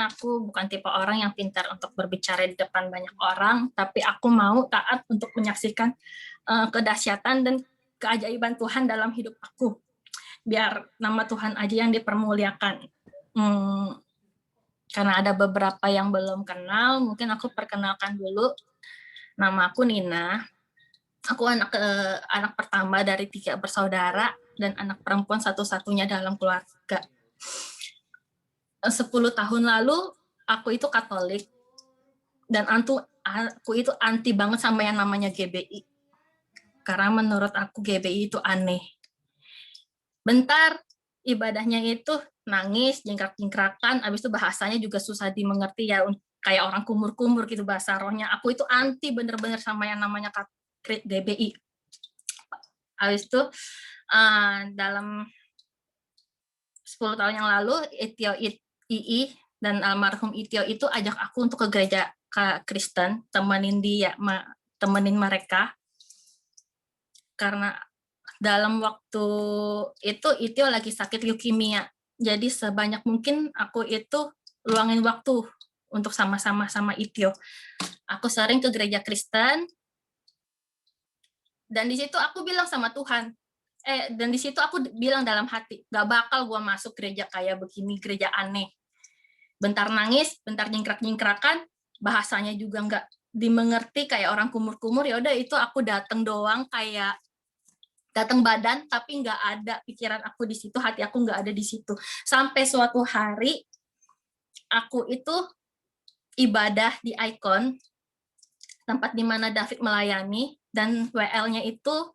karena aku bukan tipe orang yang pintar untuk berbicara di depan banyak orang, tapi aku mau taat untuk menyaksikan kedahsyatan dan keajaiban Tuhan dalam hidup aku. Biar nama Tuhan aja yang dipermuliakan. Karena ada beberapa yang belum kenal, mungkin aku perkenalkan dulu. Nama aku Nina. Aku anak pertama dari 3 bersaudara dan anak perempuan satu-satunya dalam keluarga. 10 tahun lalu aku itu Katolik dan aku itu anti banget sama yang namanya GBI. Karena menurut aku GBI itu aneh. Bentar ibadahnya itu nangis, jingkrak-jingkrakan, habis itu bahasanya juga susah dimengerti ya, kayak orang kumur-kumur gitu bahasa rohnya. Aku itu anti bener-bener sama yang namanya GBI. Habis itu dalam 10 tahun yang lalu Itio II dan almarhum Itio itu ajak aku untuk ke gereja Kristen, temenin mereka. Karena dalam waktu itu Itio lagi sakit leukemia. Jadi sebanyak mungkin aku itu luangin waktu untuk sama-sama sama Itio. Aku sering ke gereja Kristen. Dan di situ aku bilang sama Tuhan, dan di situ aku bilang dalam hati, gak bakal gue masuk gereja kayak begini, gereja aneh. Bentar nangis, bentar jingkrak-jingkrakan, bahasanya juga nggak dimengerti kayak orang kumur-kumur. Ya udah itu aku datang doang kayak datang badan, tapi nggak ada pikiran aku di situ, hati aku nggak ada di situ. Sampai suatu hari aku itu ibadah di Icon, tempat di mana David melayani, dan WL-nya itu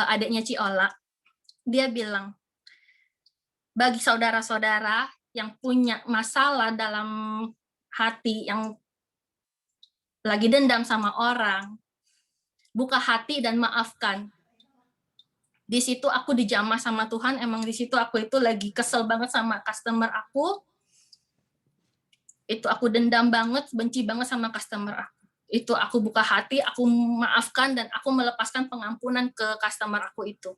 adiknya Ciola. Dia bilang, bagi saudara-saudara yang punya masalah dalam hati, yang lagi dendam sama orang, buka hati dan maafkan. Di situ aku dijamah sama Tuhan, emang di situ aku itu lagi kesel banget sama customer aku. Itu aku dendam banget, benci banget sama customer aku. Itu aku buka hati, aku maafkan, dan aku melepaskan pengampunan ke customer aku itu.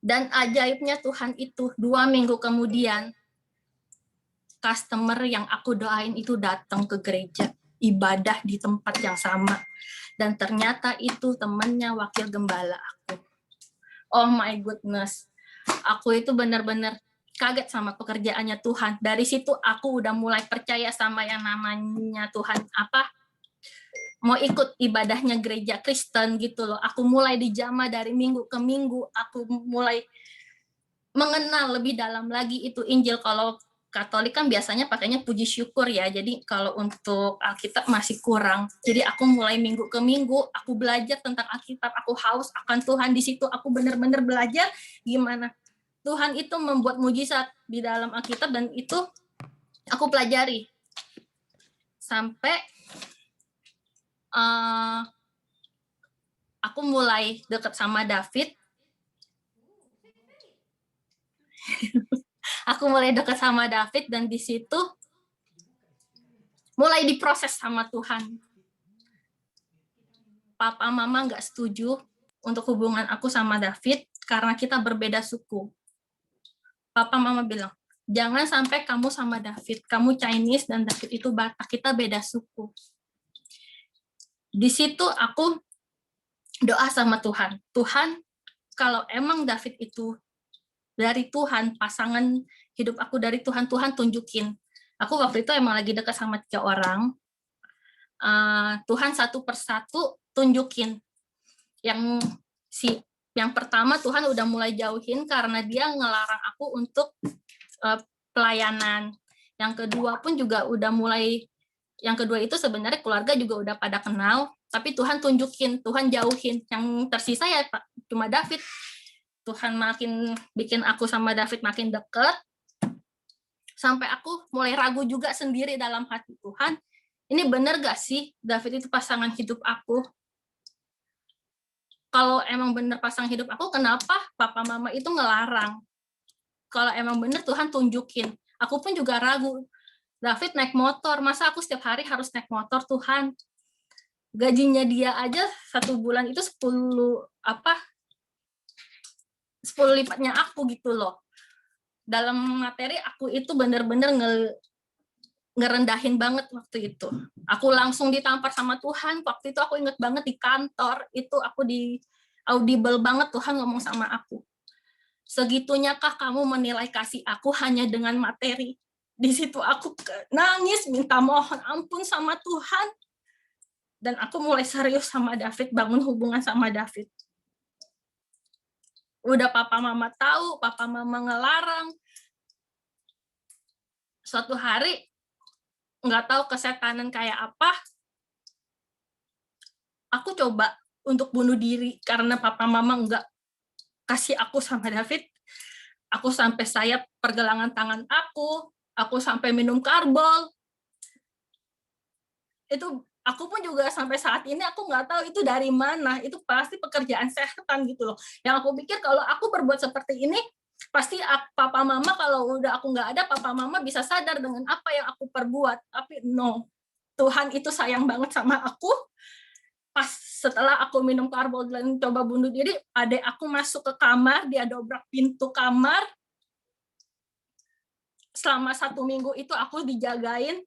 Dan ajaibnya Tuhan itu, 2 minggu kemudian, customer yang aku doain itu datang ke gereja, ibadah di tempat yang sama. Dan ternyata itu temannya wakil gembala aku. Oh my goodness. Aku itu benar-benar kaget sama pekerjaannya Tuhan. Dari situ aku udah mulai percaya sama yang namanya Tuhan mau ikut ibadahnya gereja Kristen gitu loh. Aku mulai dijamah dari minggu ke minggu. Aku mulai mengenal lebih dalam lagi itu Injil. Kalau Katolik kan biasanya pakainya puji syukur ya. Jadi kalau untuk Alkitab masih kurang. Jadi aku mulai minggu ke minggu, aku belajar tentang Alkitab. Aku haus akan Tuhan. Di situ aku benar-benar belajar gimana Tuhan itu membuat mujizat di dalam Alkitab, dan itu aku pelajari. Sampai aku mulai dekat sama David. Aku mulai dekat sama David, dan di situ mulai diproses sama Tuhan. Papa mama nggak setuju untuk hubungan aku sama David karena kita berbeda suku. Papa mama bilang, jangan sampai kamu sama David, kamu Chinese dan David itu Batak, kita beda suku. Di situ aku doa sama Tuhan. Tuhan, kalau emang David itu dari Tuhan, pasangan hidup aku dari Tuhan, Tuhan tunjukin. Aku waktu itu emang lagi dekat sama 3 orang. Tuhan satu persatu tunjukin. Yang pertama Tuhan udah mulai jauhin karena dia ngelarang aku untuk pelayanan. Yang kedua pun juga udah mulai, yang kedua itu sebenarnya keluarga juga udah pada kenal, tapi Tuhan tunjukin, Tuhan jauhin. Yang tersisa ya cuma David. Tuhan makin bikin aku sama David makin deket, sampai aku mulai ragu juga sendiri dalam hati, Tuhan, ini bener gak sih David itu pasangan hidup aku? Kalau emang bener pasangan hidup aku, kenapa papa mama itu ngelarang? Kalau emang bener Tuhan tunjukin. Aku pun juga ragu. David naik motor, masa aku setiap hari harus naik motor, Tuhan? Gajinya dia aja 1 bulan itu 10 lipatnya aku gitu loh. dalam materi aku itu bener-bener ngerendahin banget waktu itu. Aku langsung ditampar sama Tuhan. Waktu itu aku inget banget di kantor, itu aku di audible banget Tuhan ngomong sama aku. Segitunya kah kamu menilai kasih aku hanya dengan materi? Di situ aku nangis, minta mohon ampun sama Tuhan. Dan aku mulai serius sama David, bangun hubungan sama David. Udah papa mama tahu, papa mama ngelarang. Suatu hari, nggak tahu kesetanan kayak apa, aku coba untuk bunuh diri karena papa mama nggak kasih aku sama David. Aku sampai sayap pergelangan tangan aku sampai minum karbol. Itu aku pun juga sampai saat ini aku nggak tahu itu dari mana, itu pasti pekerjaan setan gitu loh. Yang aku pikir kalau aku berbuat seperti ini, pasti papa mama kalau udah aku nggak ada, papa mama bisa sadar dengan apa yang aku perbuat. Tapi no, Tuhan itu sayang banget sama aku. Pas setelah aku minum karbol dan coba bunuh diri, adek aku masuk ke kamar, dia dobrak pintu kamar. Selama 1 minggu itu aku dijagain,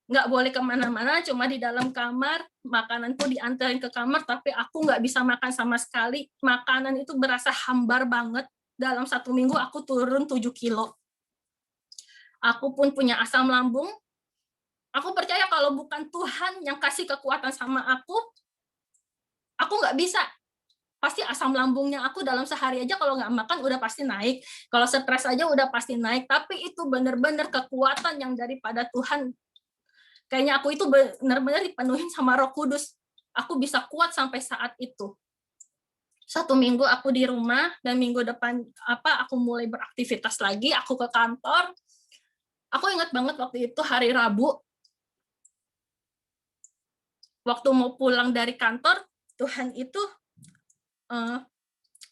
nggak boleh kemana-mana, cuma di dalam kamar. Makanan tuh diantarin ke kamar, tapi aku nggak bisa makan sama sekali. Makanan itu berasa hambar banget. Dalam 1 minggu aku turun 7 kilo. Aku pun punya asam lambung. Aku percaya kalau bukan Tuhan yang kasih kekuatan sama aku nggak bisa. Pasti asam lambungnya aku dalam sehari aja kalau nggak makan udah pasti naik. Kalau stres aja udah pasti naik. Tapi itu benar-benar kekuatan yang daripada Tuhan. Kayaknya aku itu benar-benar dipenuhin sama Roh Kudus. Aku bisa kuat sampai saat itu. 1 minggu aku di rumah, dan minggu depan aku mulai beraktivitas lagi. Aku ke kantor. Aku ingat banget waktu itu hari Rabu. Waktu mau pulang dari kantor, Tuhan itu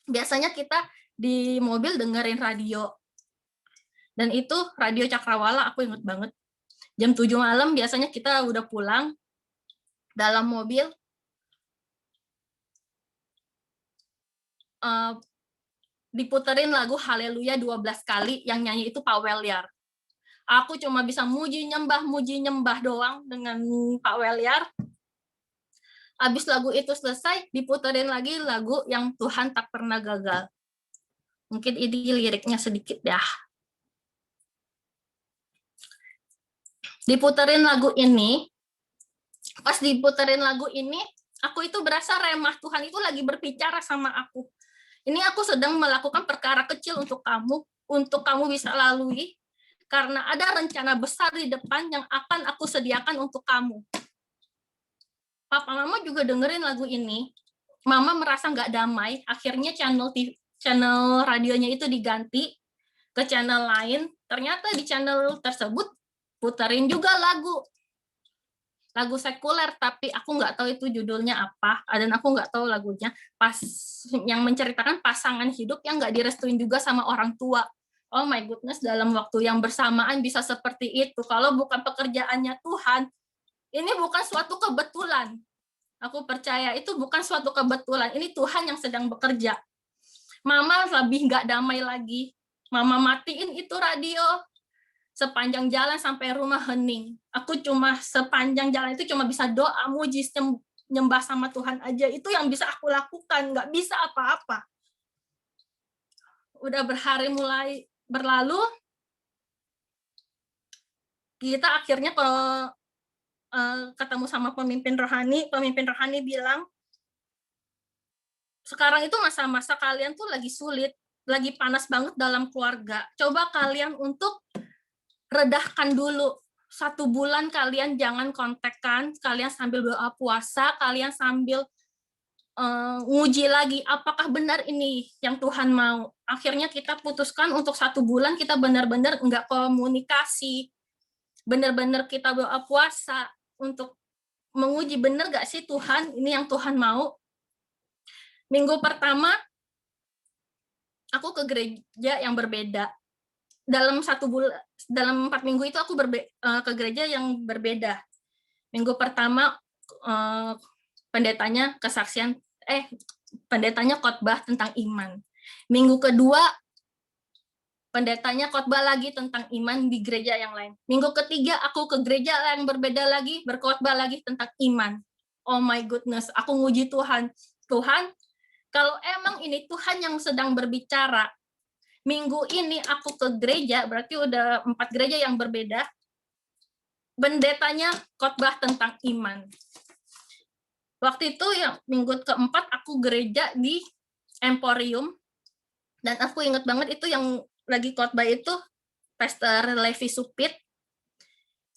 biasanya kita di mobil dengerin radio. Dan itu radio Cakrawala, aku ingat banget. Jam 7 malam biasanya kita udah pulang dalam mobil. Diputerin lagu Haleluya 12 kali, yang nyanyi itu Pak Welyar. Aku cuma bisa muji nyembah doang dengan Pak Welyar. Habis lagu itu selesai, diputerin lagi lagu yang Tuhan tak pernah gagal. Mungkin ini liriknya sedikit ya. Diputerin lagu ini, pas diputerin lagu ini, aku itu berasa remah, Tuhan itu lagi berbicara sama aku. Ini aku sedang melakukan perkara kecil untuk kamu bisa lalui, karena ada rencana besar di depan yang akan aku sediakan untuk kamu. Papa Mama juga dengerin lagu ini. Mama merasa nggak damai, akhirnya channel radionya itu diganti ke channel lain. Ternyata di channel tersebut puterin juga lagu sekuler, tapi aku nggak tahu itu judulnya apa, dan aku nggak tahu lagunya. Pas yang menceritakan pasangan hidup yang nggak direstuin juga sama orang tua. Oh my goodness, dalam waktu yang bersamaan bisa seperti itu. Kalau bukan pekerjaannya Tuhan, ini bukan suatu kebetulan. Aku percaya itu bukan suatu kebetulan. Ini Tuhan yang sedang bekerja. Mama lebih nggak damai lagi. Mama matiin itu radio. Sepanjang jalan sampai rumah hening. Aku cuma sepanjang jalan itu cuma bisa doa, muji, nyembah sama Tuhan aja. Itu yang bisa aku lakukan, nggak bisa apa-apa. Udah berhari mulai berlalu, kita akhirnya kalau ketemu sama pemimpin rohani bilang, sekarang itu masa-masa kalian tuh lagi sulit, lagi panas banget dalam keluarga. Coba kalian untuk redahkan dulu. 1 bulan kalian jangan kontakkan, kalian sambil doa puasa, kalian sambil nguji lagi, apakah benar ini yang Tuhan mau. Akhirnya kita putuskan untuk 1 bulan kita benar-benar nggak komunikasi, benar-benar kita doa puasa untuk menguji benar nggak sih Tuhan, ini yang Tuhan mau. Minggu pertama, aku ke gereja yang berbeda. Dalam 4 minggu itu aku ke gereja yang berbeda. Minggu pertama pendetanya pendetanya khotbah tentang iman. Minggu kedua Pendetanya khotbah lagi tentang iman di gereja yang lain. Minggu ketiga aku ke gereja yang berbeda lagi, berkhotbah lagi tentang iman. Oh my goodness, aku nguji Tuhan. Tuhan, kalau emang ini Tuhan yang sedang berbicara, minggu ini aku ke gereja, berarti udah 4 gereja yang berbeda, pendetanya khotbah tentang iman. Waktu itu yang minggu keempat aku gereja di Emporium, dan aku ingat banget itu yang lagi khotbah itu Pastor Levi Supit.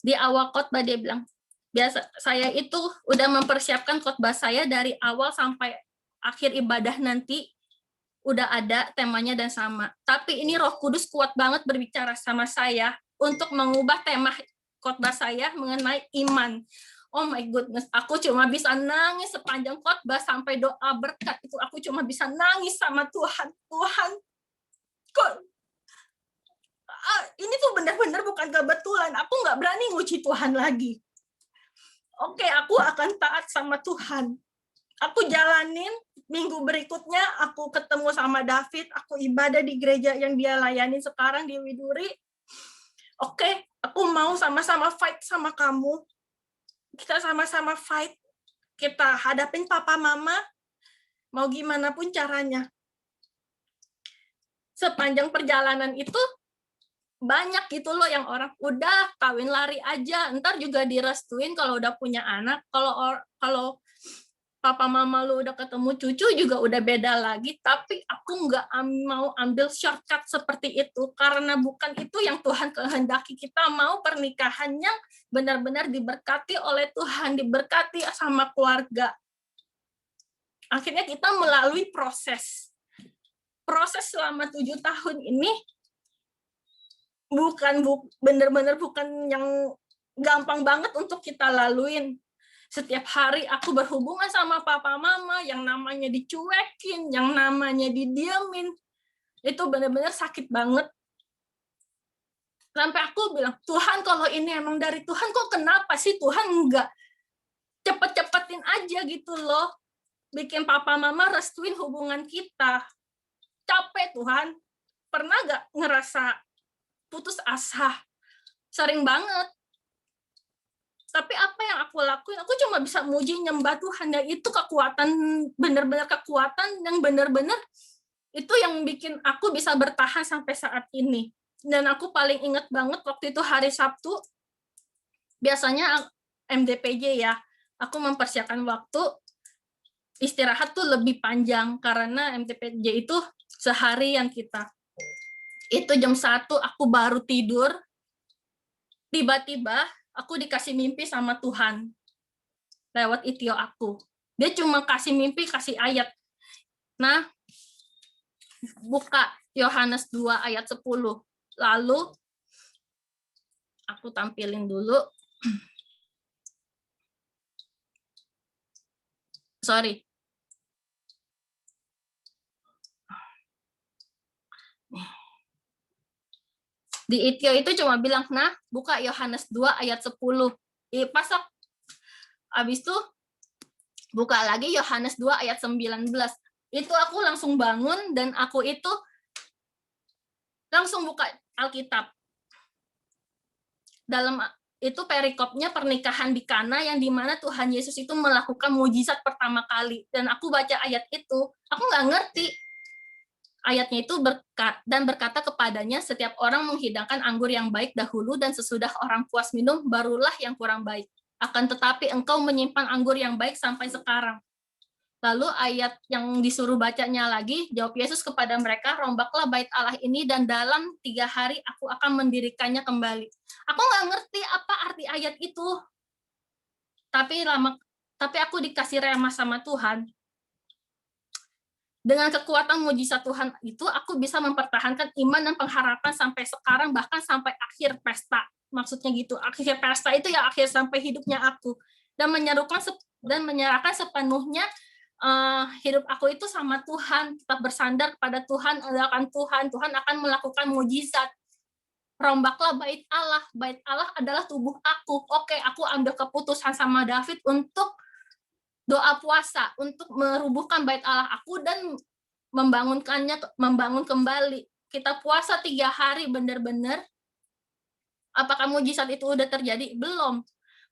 Di awal khotbah dia bilang, biasa saya itu udah mempersiapkan khotbah saya dari awal sampai akhir ibadah nanti udah ada temanya dan sama. Tapi ini Roh Kudus kuat banget berbicara sama saya untuk mengubah tema khotbah saya mengenai iman. Oh my goodness, aku cuma bisa nangis sepanjang khotbah sampai doa berkat itu. Aku cuma bisa nangis sama Tuhan. Tuhan, kok ini tuh benar-benar bukan kebetulan. Aku nggak berani nguji Tuhan lagi. Oke, aku akan taat sama Tuhan. Aku jalanin, minggu berikutnya aku ketemu sama David, aku ibadah di gereja yang dia layani sekarang di Widuri. Oke, aku mau sama-sama fight sama kamu. Kita sama-sama fight. Kita hadapin papa mama, mau gimana pun caranya. Sepanjang perjalanan itu, banyak gitu loh yang orang udah kawin lari aja, ntar juga direstuin kalau udah punya anak. Kalau papa mama lu udah ketemu cucu juga udah beda lagi, tapi aku nggak mau ambil shortcut seperti itu karena bukan itu yang Tuhan kehendaki. Kita mau pernikahan yang benar-benar diberkati oleh Tuhan, diberkati sama keluarga. Akhirnya kita melalui proses selama 7 tahun ini benar-benar bukan yang gampang banget untuk kita laluin. Setiap hari aku berhubungan sama papa mama, yang namanya dicuekin, yang namanya didiemin. Itu benar-benar sakit banget. Sampai aku bilang, Tuhan kalau ini emang dari Tuhan, kok kenapa sih Tuhan nggak cepet-cepetin aja gitu loh. Bikin papa mama restuin hubungan kita. Capek Tuhan. Pernah nggak ngerasa putus asa? Sering banget. Tapi apa yang aku lakuin, aku cuma bisa muji nyembah Tuhan. Dan itu kekuatan, benar-benar kekuatan yang benar-benar itu yang bikin aku bisa bertahan sampai saat ini. Dan aku paling ingat banget waktu itu hari Sabtu, biasanya MDPJ ya, aku mempersiapkan waktu istirahat tuh lebih panjang, karena MDPJ itu seharian kita. Itu jam 1 aku baru tidur, tiba-tiba aku dikasih mimpi sama Tuhan lewat Itio aku. Dia cuma kasih mimpi, kasih ayat. Nah, buka Yohanes 2 ayat 10. Lalu aku tampilin dulu. Sorry. Di Itio itu cuma bilang, nah, buka Yohanes 2 ayat 10. Pasok. Habis itu, buka lagi Yohanes 2 ayat 19. Itu aku langsung bangun, dan aku itu langsung buka Alkitab. Dalam itu perikopnya pernikahan di Kana, yang dimana Tuhan Yesus itu melakukan mujizat pertama kali. Dan aku baca ayat itu, aku nggak ngerti. Ayatnya itu berkata kepadanya, setiap orang menghidangkan anggur yang baik dahulu, dan sesudah orang puas minum, barulah yang kurang baik. Akan tetapi engkau menyimpan anggur yang baik sampai sekarang. Lalu ayat yang disuruh bacanya lagi, jawab Yesus kepada mereka, rombaklah bait Allah ini, dan dalam 3 hari aku akan mendirikannya kembali. Aku nggak ngerti apa arti ayat itu. Tapi aku dikasih rema sama Tuhan. Dengan kekuatan mujizat Tuhan itu, aku bisa mempertahankan iman dan pengharapan sampai sekarang, bahkan sampai akhir pesta. Maksudnya gitu, akhir pesta itu ya akhir sampai hidupnya aku. Dan menyerahkan sepenuhnya hidup aku itu sama Tuhan, tetap bersandar kepada Tuhan, andalkan Tuhan. Tuhan akan melakukan mujizat. Rombaklah bait Allah. Bait Allah adalah tubuh aku. Oke, aku ambil keputusan sama David untuk doa puasa, untuk merubuhkan bait Allah aku dan membangun kembali. kita puasa 3 hari benar-benar, apakah mujizat itu udah terjadi? Belum.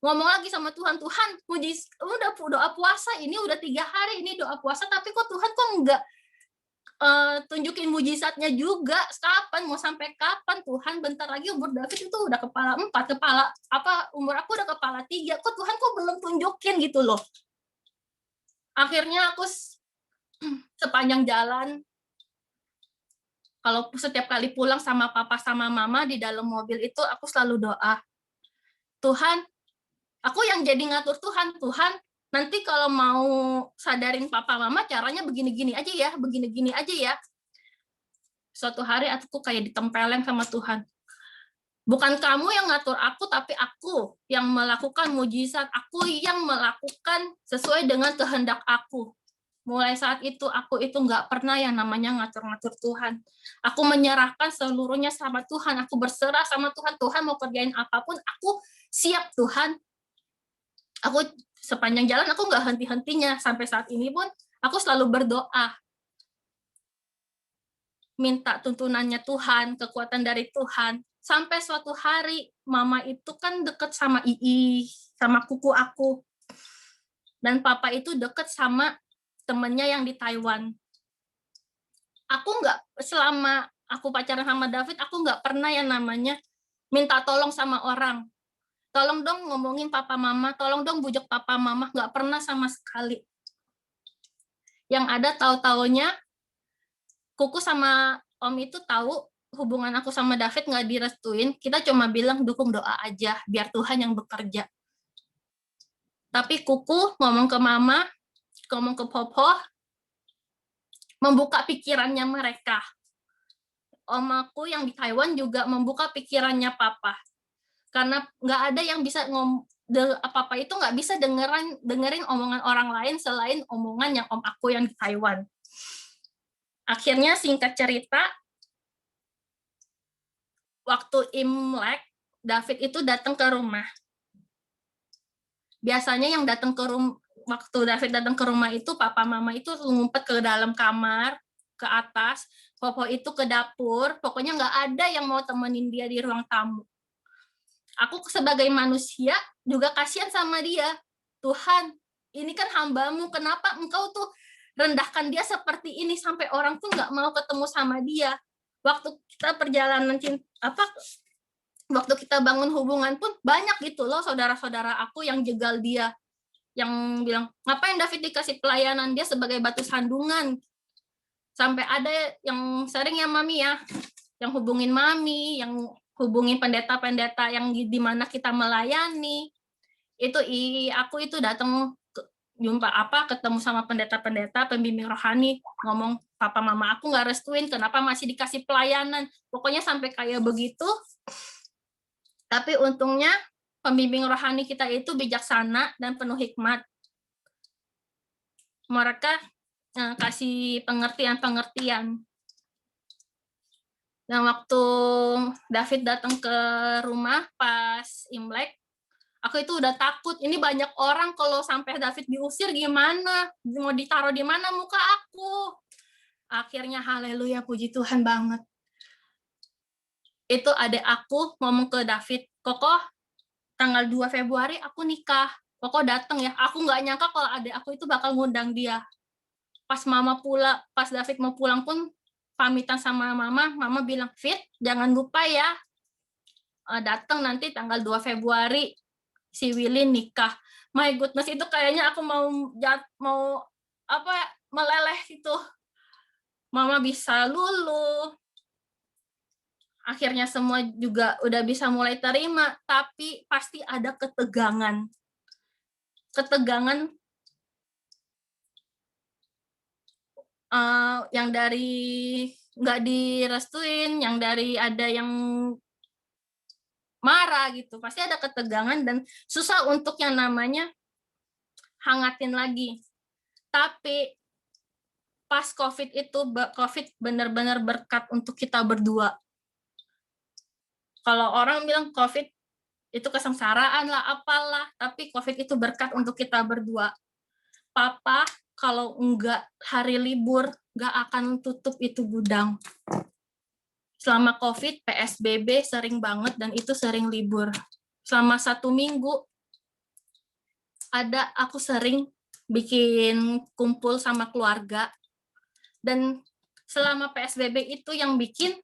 Ngomong lagi sama Tuhan, Tuhan, udah doa puasa ini udah 3 hari ini doa puasa, tapi kok Tuhan kok enggak tunjukin mujizatnya juga. Kapan, mau sampai kapan Tuhan? Bentar lagi umur David itu udah kepala 4, umur aku udah kepala 3, kok Tuhan kok belum tunjukin gitu loh. Akhirnya aku sepanjang jalan, kalau setiap kali pulang sama papa sama mama di dalam mobil itu, aku selalu doa, Tuhan, aku yang jadi ngatur Tuhan, nanti kalau mau sadarin papa mama caranya begini-gini aja ya, begini-gini aja ya. Suatu hari aku kayak ditempeleng sama Tuhan. Bukan kamu yang ngatur aku, tapi aku yang melakukan mujizat, aku yang melakukan sesuai dengan kehendak aku. Mulai saat itu, aku itu nggak pernah yang namanya ngatur-ngatur Tuhan. Aku menyerahkan seluruhnya sama Tuhan. Aku berserah sama Tuhan. Tuhan mau kerjain apapun, aku siap Tuhan. Aku sepanjang jalan, aku nggak henti-hentinya. Sampai saat ini pun, aku selalu berdoa. Minta tuntunannya Tuhan, kekuatan dari Tuhan. Sampai suatu hari, mama itu kan deket sama Ii, sama kuku aku. Dan papa itu deket sama temennya yang di Taiwan. Aku selama aku pacaran sama David, aku nggak pernah yang namanya minta tolong sama orang. Tolong dong ngomongin papa mama, tolong dong bujuk papa mama, nggak pernah sama sekali. Yang ada tahu-taunya, kuku sama om itu tahu hubungan aku sama David nggak direstuin, kita cuma bilang dukung doa aja, biar Tuhan yang bekerja. Tapi kuku ngomong ke mama, ngomong ke popo, membuka pikirannya mereka. Om aku yang di Taiwan juga membuka pikirannya papa. Karena nggak ada yang bisa apa-apa itu nggak bisa dengerin omongan orang lain selain omongan yang om aku yang di Taiwan. Akhirnya singkat cerita, waktu Imlek, David itu datang ke rumah. Biasanya yang datang ke rumah, waktu David datang ke rumah itu, papa mama itu ngumpet ke dalam kamar, ke atas, Popo itu ke dapur, pokoknya nggak ada yang mau temenin dia di ruang tamu. Aku sebagai manusia juga kasihan sama dia. Tuhan, ini kan hambamu, kenapa engkau tuh rendahkan dia seperti ini sampai orang tuh nggak mau ketemu sama dia. Waktu kita perjalanan waktu kita bangun hubungan pun banyak gitu loh saudara-saudara aku yang jegal dia, yang bilang ngapain David dikasih pelayanan, dia sebagai batu sandungan. Sampai ada yang sering ya mami ya, yang hubungin mami, yang hubungin pendeta-pendeta yang di mana kita melayani. Itu aku itu datang jumpa ketemu sama pendeta-pendeta, pembimbing rohani, ngomong papa mama aku nggak restuin, kenapa masih dikasih pelayanan, pokoknya sampai kayak begitu. Tapi untungnya pembimbing rohani kita itu bijaksana dan penuh hikmat. Mereka kasih pengertian. Dan waktu David datang ke rumah pas Imlek, aku itu udah takut. Ini banyak orang, kalau sampai David diusir gimana? Mau ditaruh di mana muka aku? Akhirnya haleluya, puji Tuhan banget. Itu adik aku ngomong ke David, Koko, tanggal 2 Februari aku nikah. Koko datang ya. Aku nggak nyangka kalau adik aku itu bakal ngundang dia. Pas David mau pulang pun pamitan sama mama bilang, Fit, jangan lupa ya, datang nanti tanggal 2 Februari si Willy nikah. My goodness, itu kayaknya aku mau meleleh itu. Mama bisa luluh. Akhirnya semua juga udah bisa mulai terima, tapi pasti ada ketegangan. Yang dari nggak direstuin, yang dari ada yang marah gitu, pasti ada ketegangan dan susah untuk yang namanya hangatin lagi. Tapi pas COVID benar-benar berkat untuk kita berdua. Kalau orang bilang COVID itu kesengsaraan lah, apalah, tapi COVID itu berkat untuk kita berdua. Papa kalau enggak hari libur, enggak akan tutup itu gudang. selama COVID, PSBB sering banget dan itu sering libur. Selama 1 minggu, aku sering bikin kumpul sama keluarga. Dan selama PSBB itu yang bikin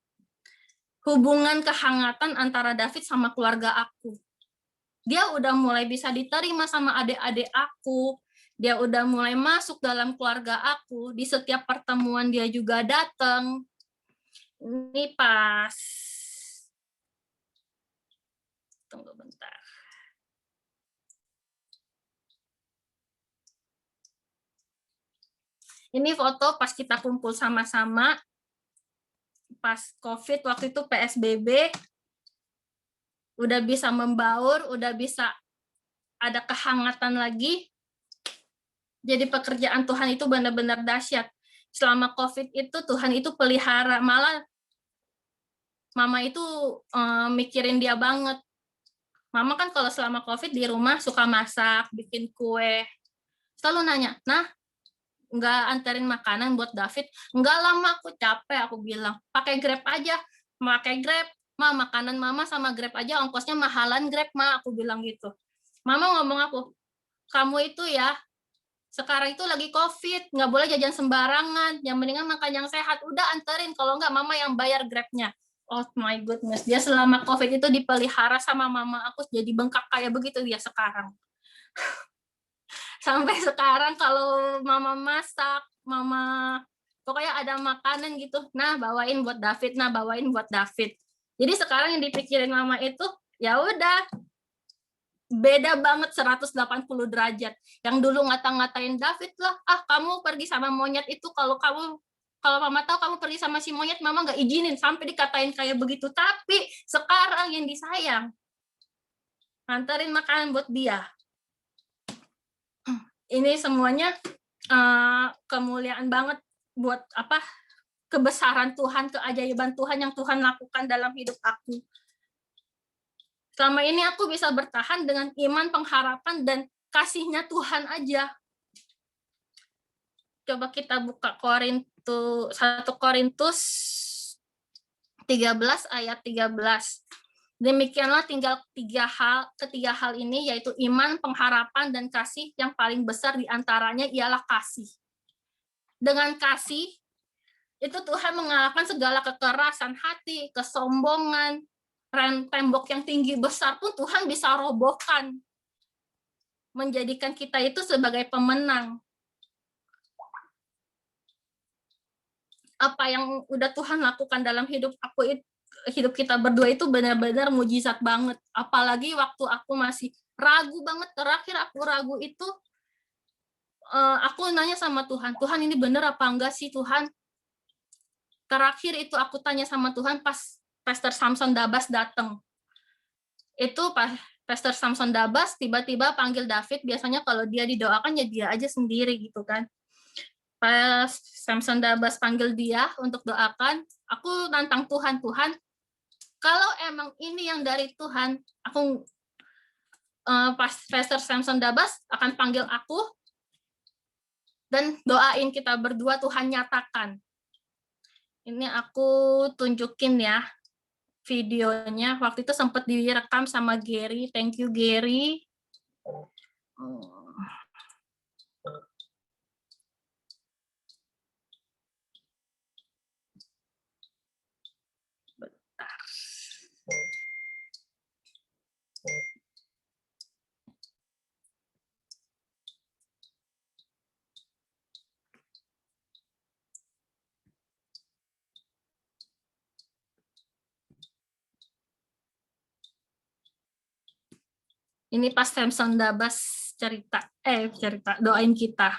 hubungan kehangatan antara David sama keluarga aku. Dia udah mulai bisa diterima sama adik-adik aku. Dia udah mulai masuk dalam keluarga aku. Di setiap pertemuan dia juga datang. Ini pas. Tunggu bentar. Ini foto pas kita kumpul sama-sama. Pas COVID, waktu itu PSBB. Udah bisa membaur, udah bisa ada kehangatan lagi. Jadi pekerjaan Tuhan itu benar-benar dahsyat. Selama COVID itu Tuhan itu pelihara, malah Mama itu mikirin dia banget. Mama kan kalau selama COVID di rumah suka masak, bikin kue. Selalu nanya, nah, nggak anterin makanan buat David? Nggak lama, aku capek, aku bilang. Pakai Grab aja. Pakai Grab. Ma, makanan Mama sama Grab aja, ongkosnya mahalan Grab, Ma. Aku bilang gitu. Mama ngomong aku, kamu itu ya, sekarang itu lagi COVID, nggak boleh jajan sembarangan. Yang mendingan makan yang sehat. Udah anterin, kalau nggak Mama yang bayar Grab-nya. Oh my goodness, dia selama COVID itu dipelihara sama Mama aku, jadi bengkak kayak begitu dia sekarang. Sampai sekarang kalau Mama masak, Mama pokoknya ada makanan gitu, nah bawain buat David, nah bawain buat David. Jadi sekarang yang dipikirin Mama itu, ya udah, beda banget 180 derajat. Yang dulu ngata-ngatain David lah, kamu pergi sama monyet itu, kalau Mama tahu kamu pergi sama si monyet, Mama nggak izinin, sampai dikatain kayak begitu. Tapi sekarang yang disayang, nganterin makanan buat dia. Ini semuanya kemuliaan banget buat kebesaran Tuhan, keajaiban Tuhan yang Tuhan lakukan dalam hidup aku. Selama ini aku bisa bertahan dengan iman, pengharapan, dan kasihnya Tuhan aja. Coba kita buka 1 Korintus 13 ayat 13. Demikianlah tinggal ketiga hal ini, yaitu iman, pengharapan, dan kasih. Yang paling besar diantaranya ialah kasih. Dengan kasih, itu Tuhan mengalahkan segala kekerasan hati, kesombongan, tembok yang tinggi besar pun Tuhan bisa robohkan. Menjadikan kita itu sebagai pemenang. Apa yang udah Tuhan lakukan dalam hidup kita berdua itu benar-benar mujizat banget. Apalagi waktu aku masih ragu banget, terakhir aku ragu itu, aku nanya sama Tuhan, Tuhan ini bener apa enggak sih Tuhan? Terakhir itu aku tanya sama Tuhan pas Pastor Samson Dabas datang. Itu pas Pastor Samson Dabas tiba-tiba panggil David, biasanya kalau dia didoakan ya dia aja sendiri gitu kan. Pas Samson Dabas panggil dia untuk doakan, aku nantang Tuhan, kalau emang ini yang dari Tuhan, aku pas Pastor Samson Dabas akan panggil aku dan doain kita berdua, Tuhan nyatakan. Ini aku tunjukin ya videonya. Waktu itu sempat direkam sama Gary. Thank you Gary. Bentar. Ini pas Samson Dabas cerita doain kita.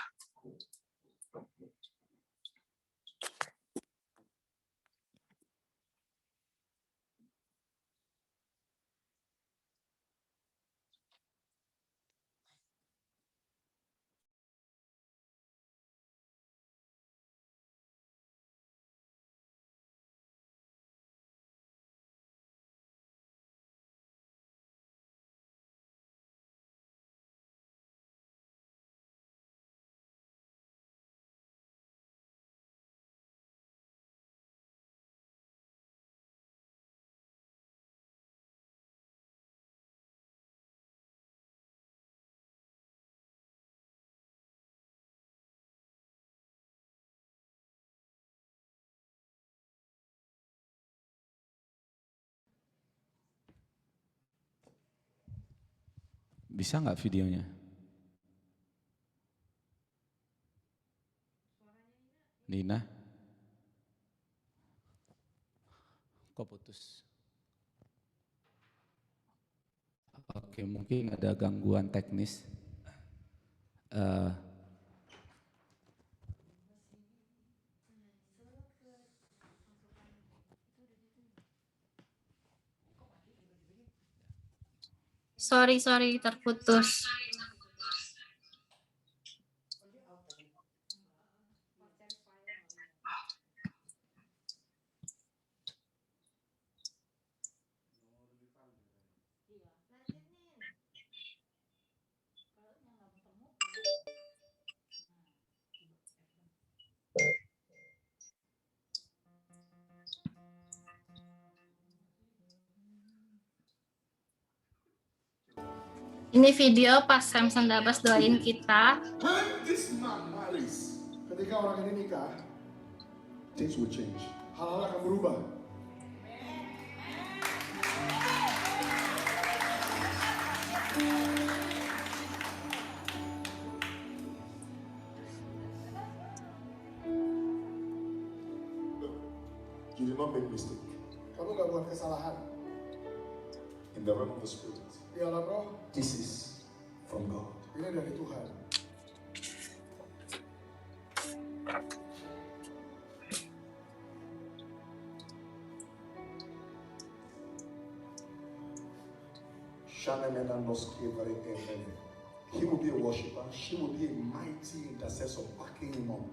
Bisa nggak videonya? Nina? Kok putus? Oke, mungkin ada gangguan teknis. Sorry, terputus. Ini video pas Samson Dabas doain kita. When this man marries, ketika orang ini nikah, things will change. Hal-hal akan berubah. You did not make mistake. Kamu gak buat kesalahan. In the realm of the spirit. Di alam roh. This is from God. Ini dari Tuhan. He will be a worshiper. She will be a mighty intercessor backing him up.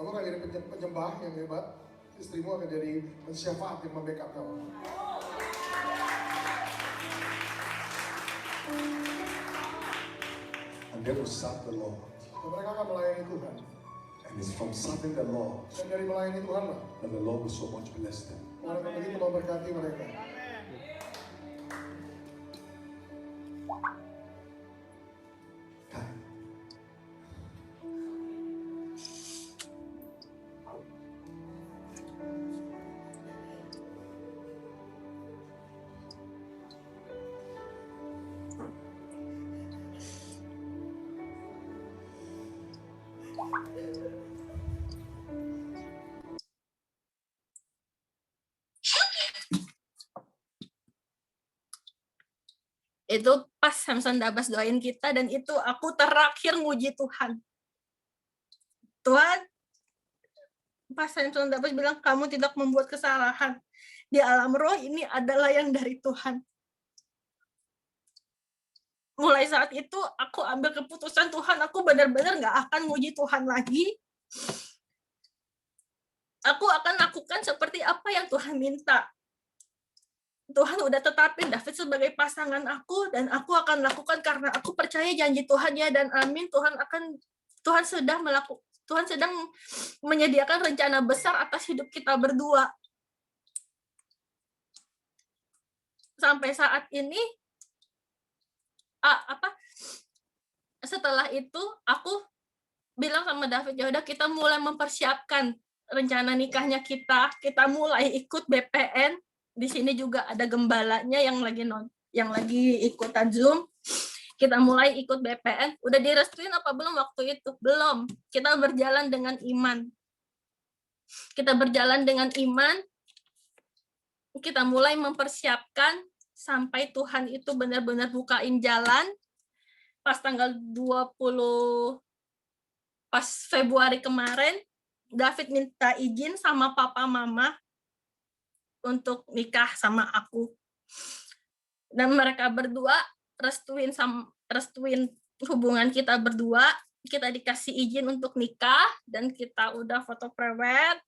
Kamu akan jadi penyembah yang hebat. Istrimu akan jadi pensyafaat yang membackup kamu. And they will serve the Lord. Dan mereka akan melayani Tuhan. And it's from serving the Lord. Dan dari melayani Tuhan lah. That the Lord will so much bless them. Tuhan akan begitu memberkati mereka. Itu pas Samson Dabas doain kita, dan itu aku terakhir nguji Tuhan. Tuhan, pas Samson Dabas bilang kamu tidak membuat kesalahan. Di alam roh ini adalah yang dari Tuhan. Mulai saat itu aku ambil keputusan, Tuhan, aku benar-benar gak akan nguji Tuhan lagi. Aku akan lakukan seperti apa yang Tuhan minta. Tuhan udah tetapin David sebagai pasangan aku, dan aku akan lakukan karena aku percaya janji Tuhan, ya, dan amin. Tuhan sedang menyediakan rencana besar atas hidup kita berdua. Sampai saat ini, setelah itu aku bilang sama David, ya udah kita mulai mempersiapkan rencana nikahnya kita mulai ikut BPN. Di sini juga ada gembalanya yang lagi ikutan Zoom. Kita mulai ikut BPN. Udah direstuin apa belum waktu itu? Belum. Kita berjalan dengan iman. Kita mulai mempersiapkan sampai Tuhan itu benar-benar bukain jalan. Pas tanggal 20 pas Februari kemarin, David minta izin sama papa mama untuk nikah sama aku. Dan mereka berdua restuin hubungan kita berdua. Kita dikasih izin untuk nikah, dan kita udah foto prewed.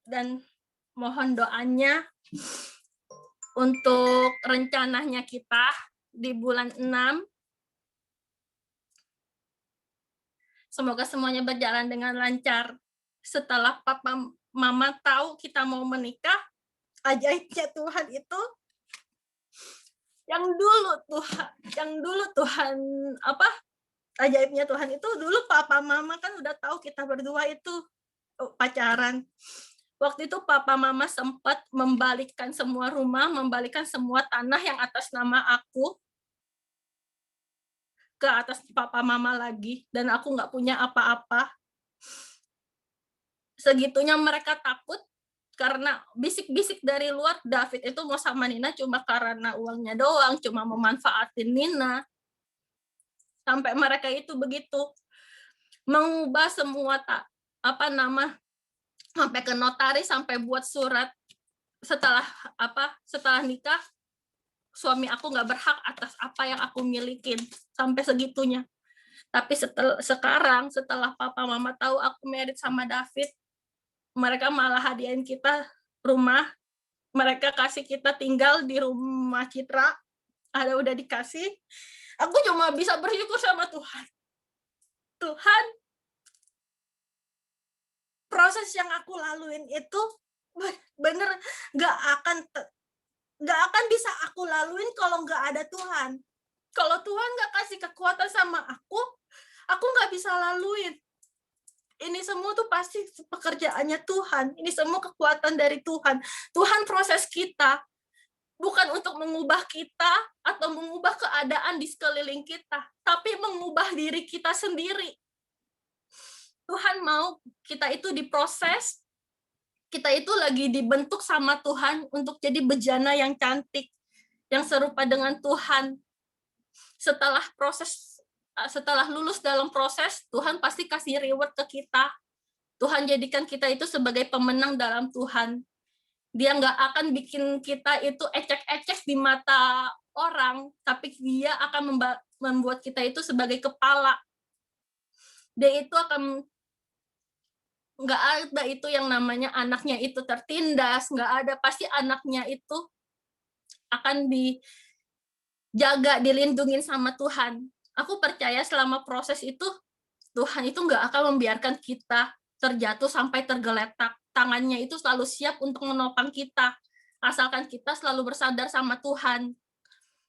Dan mohon doanya untuk rencananya kita di bulan 6. Semoga semuanya berjalan dengan lancar. Setelah papa mama tahu kita mau menikah, ajaibnya Tuhan itu ajaibnya Tuhan itu dulu papa mama kan udah tahu kita berdua itu pacaran. Waktu itu papa mama sempat membalikkan semua rumah, membalikkan semua tanah yang atas nama aku ke atas papa mama lagi, dan aku nggak punya apa-apa. Segitunya mereka takut karena bisik-bisik dari luar David itu mau sama Nina cuma karena uangnya doang, cuma memanfaatin Nina. Sampai mereka itu begitu mengubah semua sampai ke notaris, sampai buat surat setelah nikah suami aku nggak berhak atas apa yang aku milikin, sampai segitunya. Tapi setelah papa mama tahu aku married sama David, mereka malah hadiahin kita rumah. Mereka kasih kita tinggal di rumah Citra, udah dikasih. Aku cuma bisa bersyukur sama Tuhan. Tuhan, proses yang aku laluin itu bener gak akan bisa aku laluin kalau nggak ada Tuhan. Kalau Tuhan nggak kasih kekuatan sama aku nggak bisa laluin. Ini semua tuh pasti pekerjaannya Tuhan. Ini semua kekuatan dari Tuhan. Tuhan proses kita bukan untuk mengubah kita atau mengubah keadaan di sekeliling kita, tapi mengubah diri kita sendiri. Tuhan mau kita itu diproses, kita itu lagi dibentuk sama Tuhan untuk jadi bejana yang cantik, yang serupa dengan Tuhan. Setelah lulus dalam proses, Tuhan pasti kasih reward ke kita. Tuhan jadikan kita itu sebagai pemenang dalam Tuhan. Dia nggak akan bikin kita itu ecek-ecek di mata orang, tapi dia akan membuat kita itu sebagai kepala. Dia itu akan nggak ada itu yang namanya anaknya itu tertindas, nggak ada. Pasti anaknya itu akan dijaga, dilindungin sama Tuhan. Aku percaya selama proses itu, Tuhan itu nggak akan membiarkan kita terjatuh sampai tergeletak. Tangannya itu selalu siap untuk menopang kita, asalkan kita selalu bersandar sama Tuhan.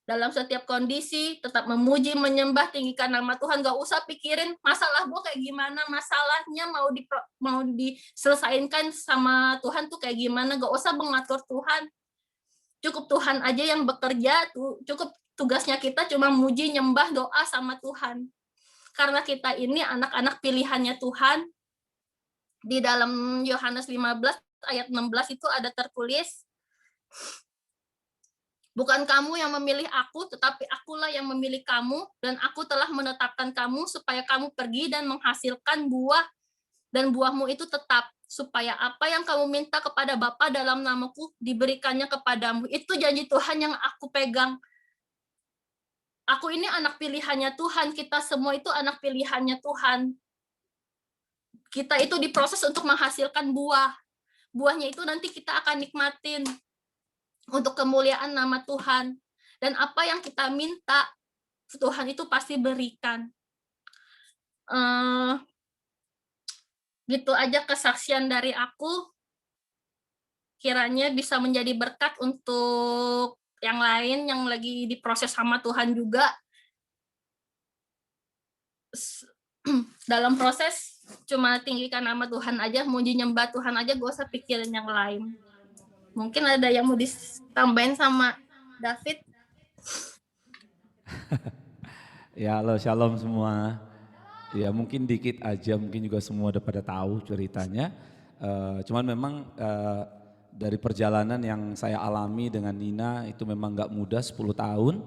Dalam setiap kondisi, tetap memuji, menyembah, tinggikan nama Tuhan. Gak usah pikirin masalah gue kayak gimana, masalahnya mau diselesaikan sama Tuhan tuh kayak gimana. Gak usah mengatur Tuhan. Cukup Tuhan aja yang bekerja, cukup tugasnya kita cuma muji, nyembah, doa sama Tuhan. Karena kita ini anak-anak pilihannya Tuhan. Di dalam Yohanes 15 ayat 16 itu ada tertulis, bukan kamu yang memilih aku, tetapi akulah yang memilih kamu, dan aku telah menetapkan kamu supaya kamu pergi dan menghasilkan buah, dan buahmu itu tetap, supaya apa yang kamu minta kepada Bapa dalam namaku diberikannya kepadamu. Itu janji Tuhan yang aku pegang. Aku ini anak pilihannya Tuhan, kita semua itu anak pilihannya Tuhan. Kita itu diproses untuk menghasilkan buah. Buahnya itu nanti kita akan nikmatin untuk kemuliaan nama Tuhan. Dan apa yang kita minta, Tuhan itu pasti berikan. Gitu aja kesaksian dari aku. Kiranya bisa menjadi berkat untuk yang lain yang lagi diproses sama Tuhan juga. Dalam proses, cuma tinggikan nama Tuhan aja, muji nyembah Tuhan aja, gak usah pikirin yang lain. Mungkin ada yang mau ditambahin sama David? Ya, halo, shalom semua. Ya, mungkin dikit aja, mungkin juga semua udah pada tahu ceritanya. Cuman memang dari perjalanan yang saya alami dengan Nina itu memang gak mudah, 10 tahun.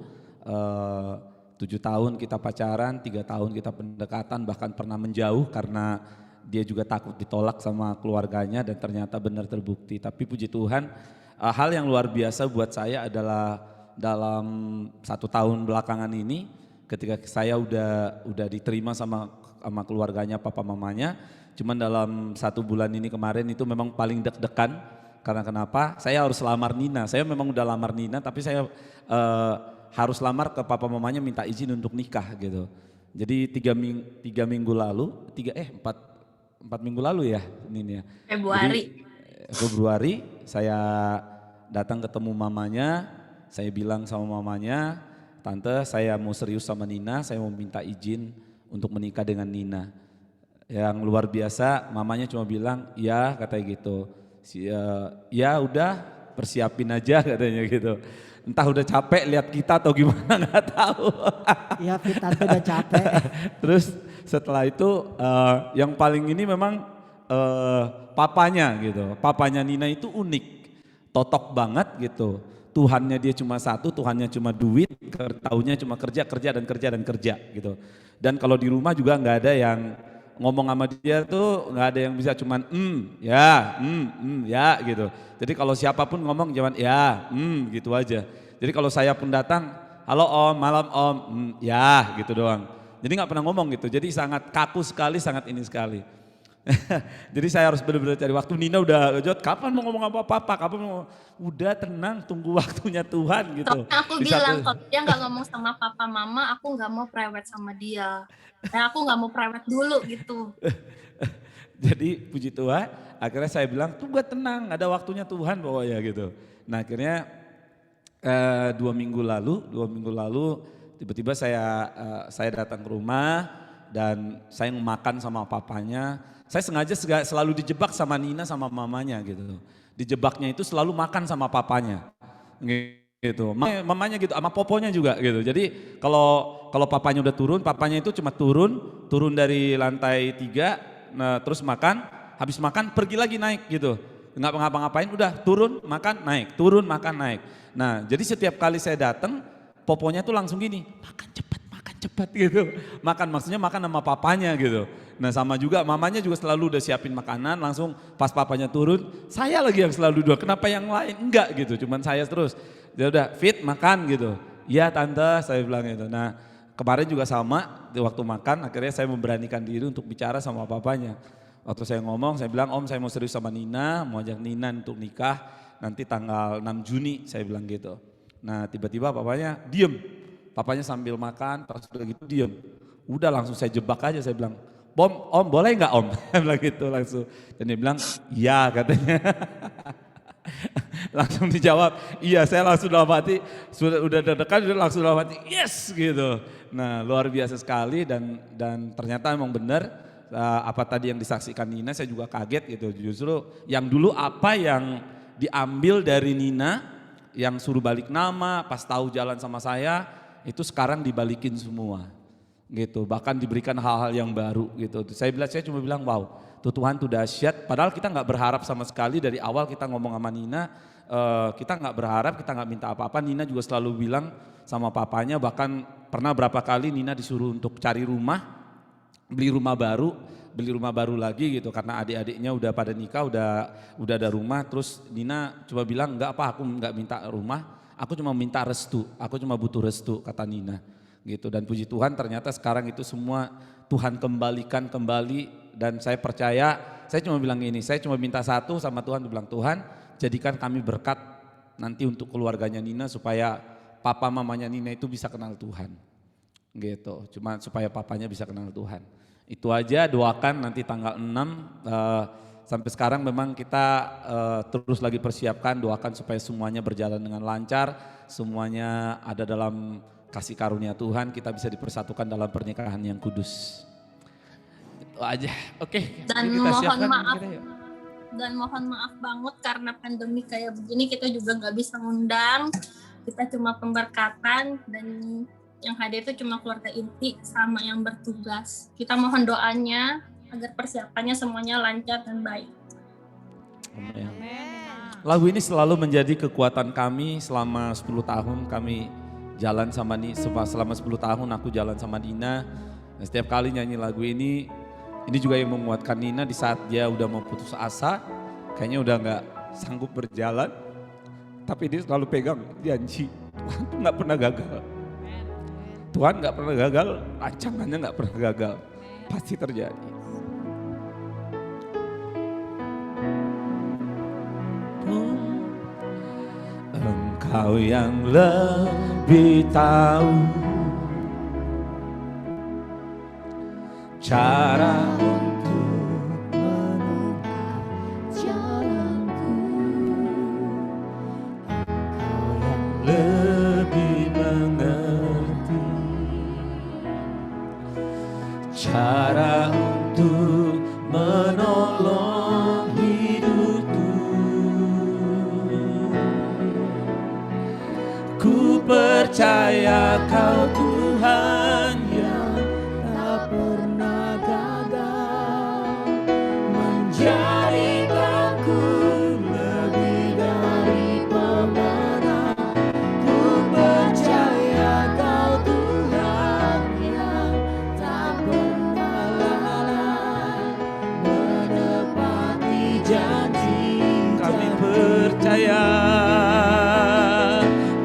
7 tahun kita pacaran, 3 tahun kita pendekatan, bahkan pernah menjauh karena dia juga takut ditolak sama keluarganya dan ternyata benar terbukti. Tapi puji Tuhan, hal yang luar biasa buat saya adalah dalam 1 tahun belakangan ini, ketika saya udah diterima sama keluarganya, papa mamanya, cuman dalam 1 bulan ini kemarin itu memang paling deg-degan. Karena kenapa? Saya harus lamar Nina. Saya memang udah lamar Nina, tapi saya harus lamar ke papa mamanya, minta izin untuk nikah gitu. Jadi 4 minggu lalu ya Nina. Februari saya datang ketemu mamanya, saya bilang sama mamanya, tante saya mau serius sama Nina, saya mau minta izin untuk menikah dengan Nina. Yang luar biasa, mamanya cuma bilang, ya katanya gitu. Ya udah persiapin aja katanya gitu. Entah udah capek lihat kita atau gimana nggak tahu. Iya Fit, tante udah capek. Terus setelah itu yang paling ini memang papanya gitu. Papanya Nina itu unik, totok banget gitu. Tuhannya dia cuma satu, Tuhannya cuma duit, taunya cuma kerja, kerja dan kerja dan kerja gitu. Dan kalau di rumah juga nggak ada yang ngomong sama dia tuh nggak ada yang bisa cuman ya gitu. Jadi kalau siapapun ngomong cuman ya gitu aja. Jadi kalau saya pun datang, halo om, malam om, ya gitu doang. Jadi nggak pernah ngomong gitu. Jadi sangat kaku sekali, sangat ini sekali. Jadi saya harus benar-benar cari waktu. Nina udah Jod, kapan mau ngomong apa-apa? Kapan mau? Udah tenang, tunggu waktunya Tuhan gitu. Soalnya aku bilang kalau dia nggak ngomong sama papa mama, aku nggak mau private sama dia. Aku nggak mau private dulu gitu. Jadi puji Tuhan, akhirnya saya bilang tunggu tenang, ada waktunya Tuhan pokoknya gitu. Nah akhirnya 2 minggu lalu tiba-tiba saya datang ke rumah dan saya makan sama papanya. Saya sengaja selalu dijebak sama Nina sama mamanya gitu. Dijebaknya itu selalu makan sama papanya gitu. Mamanya gitu, sama poponya juga gitu. Jadi kalau papanya udah turun, papanya itu cuma turun dari lantai 3, nah, terus makan, habis makan pergi lagi naik gitu. Nggak ngapa-ngapain, udah turun, makan, naik, turun, makan, naik. Nah jadi setiap kali saya datang, poponya tuh langsung gini, makan cepat gitu. Makan maksudnya makan sama papanya gitu. Nah sama juga mamanya juga selalu udah siapin makanan, langsung pas papanya turun, saya lagi yang selalu dua. Kenapa yang lain enggak gitu, cuman saya terus. Dia udah fit makan gitu. Iya tante, saya bilang gitu. Nah kemarin juga sama, di waktu makan akhirnya saya memberanikan diri untuk bicara sama papanya. Waktu saya ngomong, saya bilang om saya mau serius sama Nina, mau ajak Nina untuk nikah nanti tanggal 6 Juni, saya bilang gitu. Nah tiba-tiba papanya diem, papanya sambil makan, pas udah gitu diem. Udah langsung saya jebak aja, saya bilang, om boleh nggak om? Saya bilang gitu langsung. Dan dia bilang, iya katanya. Langsung dijawab, iya saya langsung dalam hati, udah deg-degan, langsung dalam hati, yes gitu. Nah luar biasa sekali dan ternyata memang benar apa tadi yang disaksikan Nina, saya juga kaget gitu. Justru yang dulu apa yang diambil dari Nina, yang suruh balik nama, pas tahu jalan sama saya, itu sekarang dibalikin semua gitu, bahkan diberikan hal-hal yang baru gitu. Saya cuma bilang wow, Tuhan tuh dahsyat. Padahal kita nggak berharap sama sekali dari awal kita ngomong sama Nina, kita nggak berharap, kita nggak minta apa-apa. Nina juga selalu bilang sama papanya, bahkan pernah berapa kali Nina disuruh untuk cari rumah, beli rumah baru lagi gitu, karena adik-adiknya udah pada nikah, udah ada rumah. Terus Nina coba bilang enggak apa, aku nggak minta rumah, aku cuma minta restu, aku cuma butuh restu, kata Nina gitu. Dan puji Tuhan ternyata sekarang itu semua Tuhan kembalikan kembali. Dan saya percaya, saya cuma bilang ini, saya cuma minta satu sama Tuhan, bilang Tuhan jadikan kami berkat nanti untuk keluarganya Nina, supaya papa mamanya Nina itu bisa kenal Tuhan gitu, cuma supaya papanya bisa kenal Tuhan. Itu aja, doakan nanti tanggal 6, sampai sekarang memang kita terus lagi persiapkan, doakan supaya semuanya berjalan dengan lancar, semuanya ada dalam kasih karunia Tuhan, kita bisa dipersatukan dalam pernikahan yang kudus. Itu aja, oke. Dan mohon maaf banget karena pandemi kayak begini, kita juga nggak bisa ngundang, kita cuma pemberkatan dan yang hadir itu cuma keluarga inti sama yang bertugas. Kita mohon doanya agar persiapannya semuanya lancar dan baik. Amin. Lagu ini selalu menjadi kekuatan kami selama 10 tahun kami jalan sama selama 10 tahun aku jalan sama Nina. Dan setiap kali nyanyi lagu ini juga yang menguatkan Nina di saat dia udah mau putus asa, kayaknya udah nggak sanggup berjalan. Tapi dia selalu pegang janji, Tuhan tuh nggak pernah gagal. Tuhan nggak pernah gagal, rancangannya nggak pernah gagal, pasti terjadi. Engkau yang lebih tahu cara untuk Menengah jalanku, Engkau yang lebih mengerti cara untuk Kau Tuhan yang tak pernah gagal, menjadikanku lebih dari pemenang. Ku percaya Kau Tuhan yang tak pernah lalai, menepati janji. Kami percaya,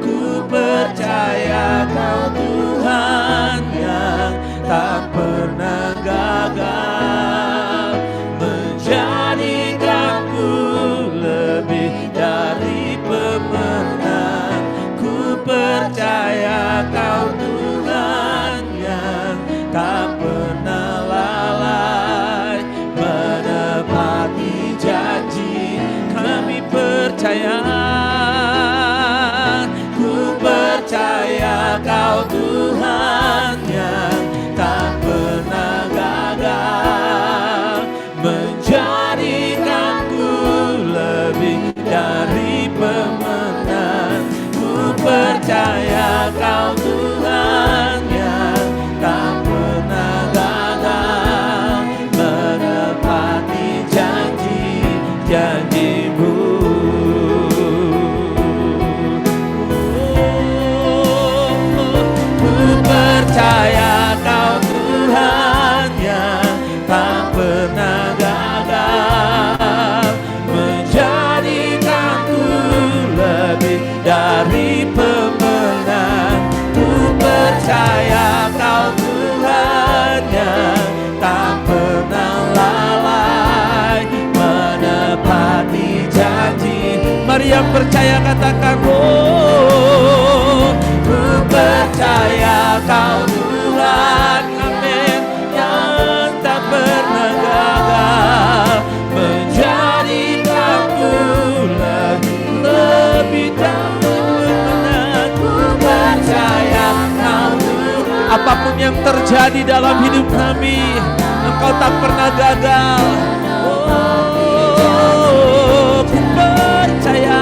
ku percaya Kau Tuhan yang tak pernah gagal, menjadikanku lebih dari pemenang. Ku percaya Kau Tuhan yang tak pernah lalai, menepati janji. Kami percaya, ku percaya Kau Tuhan yang tak pernah gagal, menjadikanku lebih dari pemenang. Ku percaya Kau Tuhan yang tak pernah gagal, menepati janji-janji-Mu. Ku percaya Kau Tuhan yang tak pernah gagal, menjadikanku lebih dari pemenang. Ku percaya Kau Tuhan yang tak pernah lalai, menepati janji. Mari yang percaya katakan, oh, ku percaya Kau Tuhan, amin, yang tak pernah gagal, menjadikanku lebih dari pemenang. Ku percaya Kau Tuhan. Apapun yang terjadi dalam hidup kami, Engkau tak pernah gagal. Oh, ku percaya,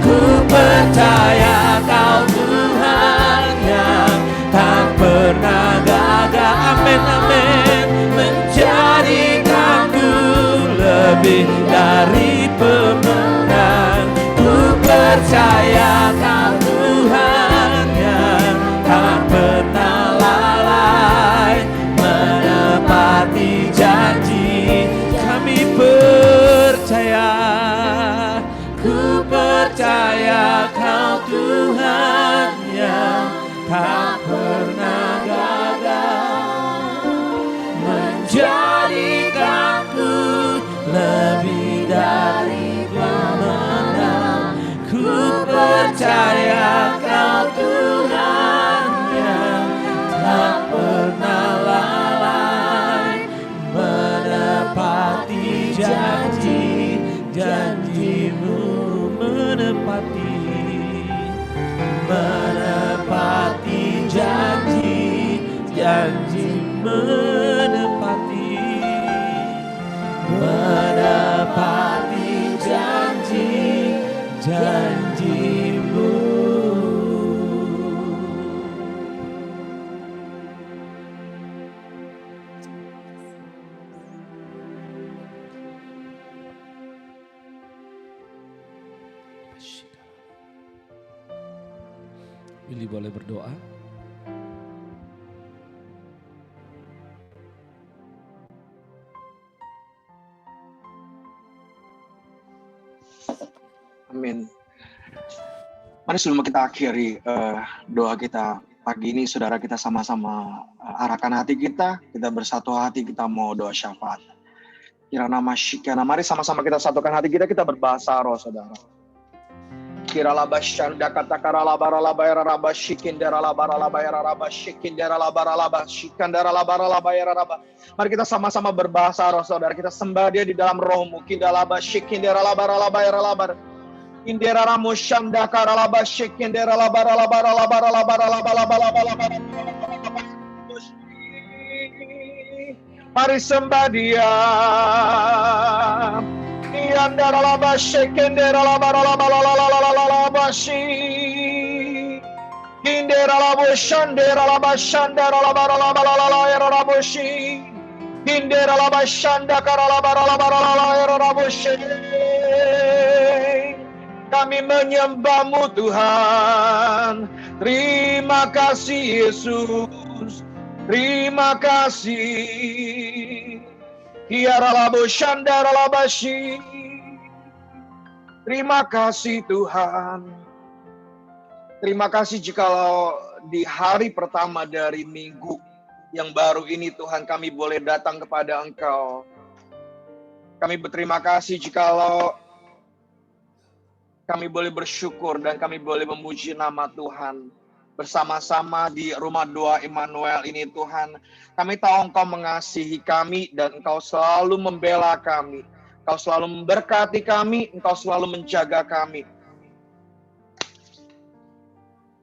ku percaya Kau Tuhan yang tak pernah gagal, amin, amin, menjadikanku lebih dari pemenang. Ku percaya Kau Tuhan yang tak pernah lalai, menepati janji. Kami percaya, ku percaya Kau Tuhan yang tak pernah gagal, menjadikanku lebih dari pemenang. Ku percaya Kau Tuhan yang tak pernah lalai, menepati janji-janji-Mu, menepati janji, menepati janji-janji-Mu. Billy boleh berdoa? Amin. Mari sebelum kita akhiri doa kita pagi ini, saudara, kita sama-sama arahkan hati kita bersatu hati, kita mau doa syafaat. Kirana masyikana, mari sama-sama kita satukan hati kita berbahasa roh, saudara. Kirala bashanda katakara labara labayara raba shikindera labara labayara raba shikindera labara laba shikandera labara labayara raba. Mari kita sama-sama berbahasa roh, saudara. Kita sembah Dia di dalam rohmu. Kindala laba shikindera labara labayara labar. Indera ramu shanda kara laba shikindera labara labara labara labara labara labara labara. Mari sembah Dia. Yandara laba shekendera laba laba laba laba shi. Hindera labo shandera laba shandara laba laba laba ya raboshi. Hindera laba shanda kara laba laba laba ya raboshi. Kami menyembah-Mu Tuhan. Terima kasih Yesus. Terima kasih. Hiara labo shandara labashi. Terima kasih Tuhan. Terima kasih jikalau di hari pertama dari minggu yang baru ini Tuhan kami boleh datang kepada Engkau. Kami berterima kasih jikalau kami boleh bersyukur dan kami boleh memuji nama Tuhan. Bersama-sama di rumah doa Immanuel ini Tuhan. Kami tahu Engkau mengasihi kami dan Engkau selalu membela kami. Engkau selalu memberkati kami, Engkau selalu menjaga kami.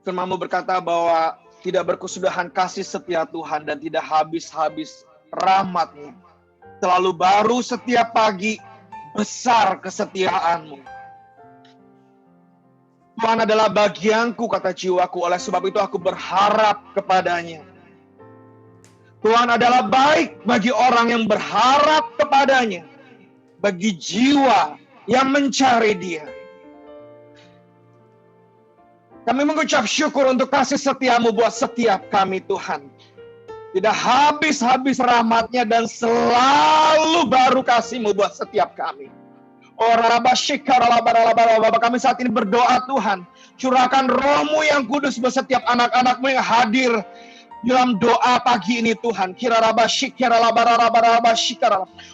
Firman-Mu berkata bahwa tidak berkesudahan kasih setia Tuhan dan tidak habis-habis rahmat-Mu. Selalu baru setiap pagi, besar kesetiaan-Mu. Tuhan adalah bagianku, kata jiwaku, oleh sebab itu aku berharap kepadanya. Tuhan adalah baik bagi orang yang berharap kepadanya, bagi jiwa yang mencari Dia. Kami mengucap syukur untuk kasih setia-Mu buat setiap kami Tuhan. Tidak habis-habis rahmat-Nya dan selalu baru kasih-Mu buat setiap kami. Kami saat ini berdoa Tuhan, curahkan Roh-Mu yang kudus buat setiap anak-anak-Mu yang hadir dalam doa pagi ini Tuhan.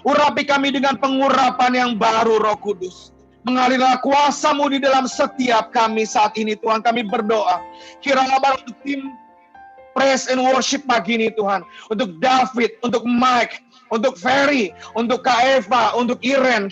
Urapi kami dengan pengurapan yang baru Roh Kudus. Mengalirlah kuasa-Mu di dalam setiap kami saat ini Tuhan. Kami berdoa untuk tim praise and worship pagi ini Tuhan. Untuk David, untuk Mike, untuk Ferry, untuk Kak Eva, untuk Iren,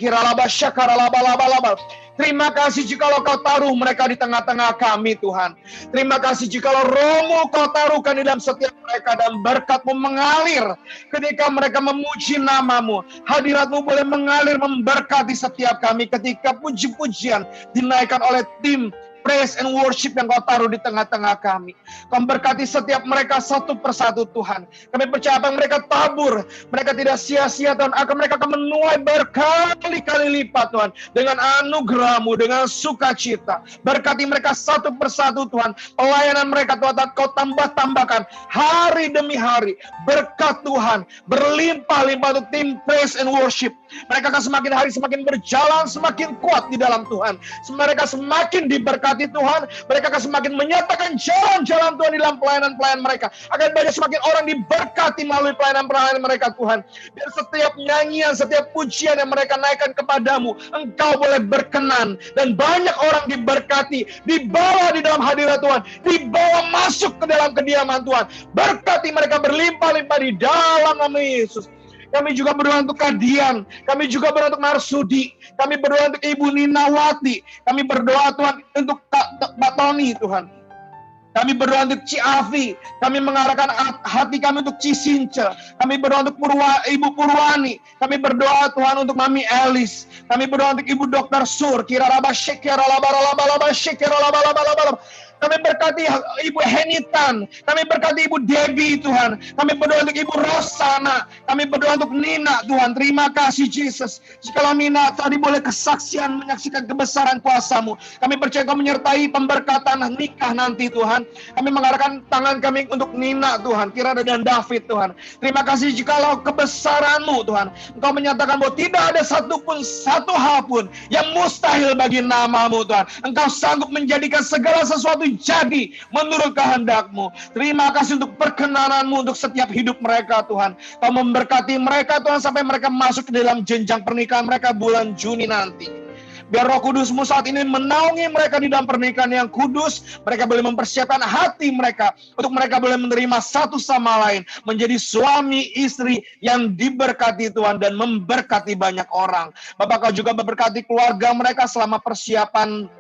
terima kasih jikalau Kau taruh mereka di tengah-tengah kami Tuhan. Terima kasih jikalau Roh-Mu Kau taruhkan di dalam setiap mereka dan berkat-Mu mengalir ketika mereka memuji nama-Mu. Hadirat-Mu boleh mengalir memberkati setiap kami ketika puji-pujian dinaikkan oleh tim praise and worship yang Kau taruh di tengah-tengah kami. Kau berkati setiap mereka satu persatu Tuhan. Kami percaya apa yang mereka tabur, mereka tidak sia-sia Tuhan. Mereka akan menuai berkali-kali lipat Tuhan. Dengan anugerah-Mu, dengan sukacita. Berkati mereka satu persatu Tuhan. Pelayanan mereka Tuhan, Kau tambah-tambahkan hari demi hari. Berkat Tuhan berlimpah-limpah untuk tim praise and worship. Mereka akan semakin hari semakin berjalan, semakin kuat di dalam Tuhan. Mereka semakin diberkati Tuhan, mereka akan semakin menyatakan jalan-jalan Tuhan di dalam pelayanan-pelayanan mereka. Akan banyak semakin orang diberkati melalui pelayanan-pelayanan mereka Tuhan. Biar setiap nyanyian, setiap pujian yang mereka naikkan kepadamu, Engkau boleh berkenan. Dan banyak orang diberkati, dibawa di dalam hadirat Tuhan, dibawa masuk ke dalam kediaman Tuhan. Berkati mereka berlimpah-limpah di dalam nama Yesus. Kami juga berdoa untuk Kadian. Kami juga berdoa untuk Marsudi. Kami berdoa untuk Ibu Ninawati. Kami berdoa Tuhan untuk Pak Tony Tuhan. Kami berdoa untuk Ciavi. Kami mengarahkan hati kami untuk Cisince. Kami berdoa untuk Ibu Purwani. Kami berdoa Tuhan untuk Mami Elis. Kami berdoa untuk Ibu Dr. Sur. Kami berkati Ibu Henitan. Kami berkati Ibu Debbie Tuhan. Kami berdoa untuk Ibu Rosana. Kami berdoa untuk Nina Tuhan. Terima kasih Yesus. Jikalau Nina tadi boleh kesaksian menyaksikan kebesaran kuasa-Mu. Kami percaya Kau menyertai pemberkatan nikah nanti Tuhan. Kami mengarahkan tangan kami untuk Nina Tuhan. Kirana dan David Tuhan. Terima kasih jikalau kebesaran-Mu Tuhan. Engkau menyatakan bahwa tidak ada satu hal pun yang mustahil bagi nama-Mu Tuhan. Engkau sanggup menjadikan segala sesuatu jadi menurut kehendak-Mu. Terima kasih untuk perkenanan-Mu untuk setiap hidup mereka Tuhan. Kau memberkati mereka Tuhan sampai mereka masuk ke dalam jenjang pernikahan mereka bulan Juni nanti. Biar Roh Kudus-Mu saat ini menaungi mereka di dalam pernikahan yang kudus. Mereka boleh mempersiapkan hati mereka untuk mereka boleh menerima satu sama lain. Menjadi suami istri yang diberkati Tuhan dan memberkati banyak orang. Bapak Kau juga memberkati keluarga mereka selama persiapan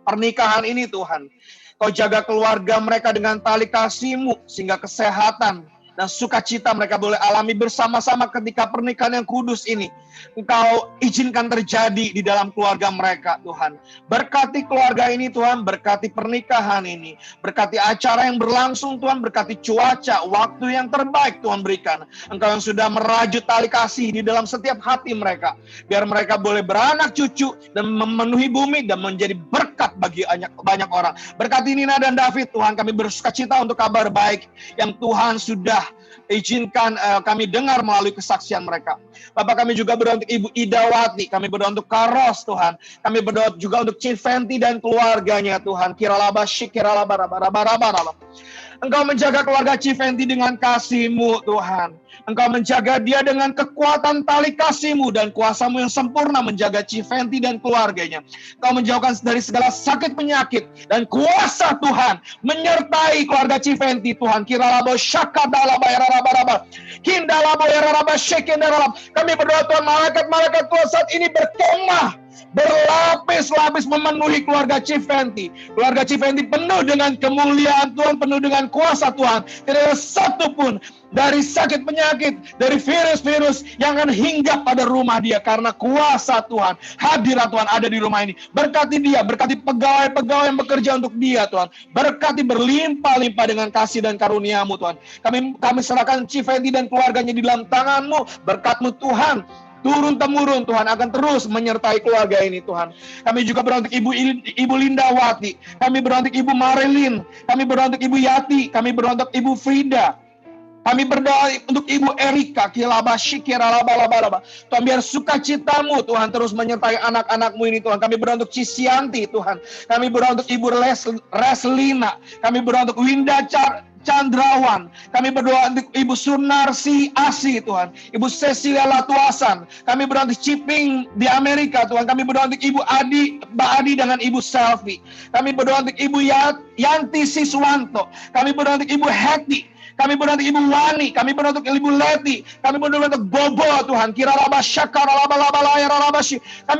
pernikahan ini Tuhan. Kau jaga keluarga mereka dengan tali kasih-Mu sehingga kesehatan, dan sukacita mereka boleh alami bersama-sama ketika pernikahan yang kudus ini. Engkau izinkan terjadi di dalam keluarga mereka, Tuhan. Berkati keluarga ini, Tuhan. Berkati pernikahan ini. Berkati acara yang berlangsung, Tuhan. Berkati cuaca, waktu yang terbaik, Tuhan berikan. Engkau yang sudah merajut tali kasih di dalam setiap hati mereka. Biar mereka boleh beranak cucu dan memenuhi bumi dan menjadi berkat bagi banyak orang. Berkati Nina dan David, Tuhan. Kami bersukacita untuk kabar baik yang Tuhan sudah izinkan kami dengar melalui kesaksian mereka. Bapak, kami juga berdoa untuk Ibu Idawati, kami berdoa untuk Karos, Tuhan. Kami berdoa juga untuk Civenti dan keluarganya, Tuhan. Engkau menjaga keluarga Civenti dengan kasih-Mu, Tuhan. Engkau menjaga dia dengan kekuatan tali kasih-Mu dan kuasa-Mu yang sempurna menjaga Civenti dan keluarganya. Engkau menjauhkan dari segala sakit penyakit dan kuasa Tuhan menyertai keluarga Civenti, Tuhan. Kami berdoa, Tuhan, malaikat-malaikat Tuhan saat ini berkemah, berlapis-lapis memenuhi keluarga Civenti. Keluarga Civenti penuh dengan kemuliaan Tuhan, penuh dengan kuasa Tuhan. Tidak ada satu pun dari sakit penyakit, dari virus-virus yang akan hinggap pada rumah dia. Karena kuasa Tuhan, hadirat Tuhan ada di rumah ini. Berkati dia, berkati pegawai-pegawai yang bekerja untuk dia, Tuhan. Berkati berlimpah-limpah dengan kasih dan karunia-Mu, Tuhan. Kami serahkan Civenti dan keluarganya di dalam tangan-Mu. Berkat-Mu, Tuhan, turun-temurun, Tuhan, akan terus menyertai keluarga ini, Tuhan. Kami juga berdoa untuk Ibu Lindawati. Kami berdoa untuk Ibu Marilyn. Kami berdoa untuk Ibu Yati. Kami berdoa untuk Ibu Frida. Kami berdoa untuk Ibu Erika. Tuhan, biar sukacita-Mu, Tuhan, terus menyertai anak-anak-Mu ini, Tuhan. Kami berdoa untuk Cisianti, Tuhan. Kami berdoa untuk Ibu Reslina. Kami berdoa untuk Winda Chandrawan. Kami berdoa untuk Ibu Sunarsi Asi, Tuhan. Ibu Cecilia Latuasan. Kami berdoa untuk Ciping di Amerika, Tuhan. Kami berdoa untuk Ibu Mbak Adi dengan Ibu Selvi. Kami berdoa untuk Ibu Yanti Siswanto. Kami berdoa untuk Ibu Heti. Kami berdoa untuk Ibu Wani. Kami berdoa untuk Ibu Leti. Kami berdoa untuk Bobo, Tuhan. Kami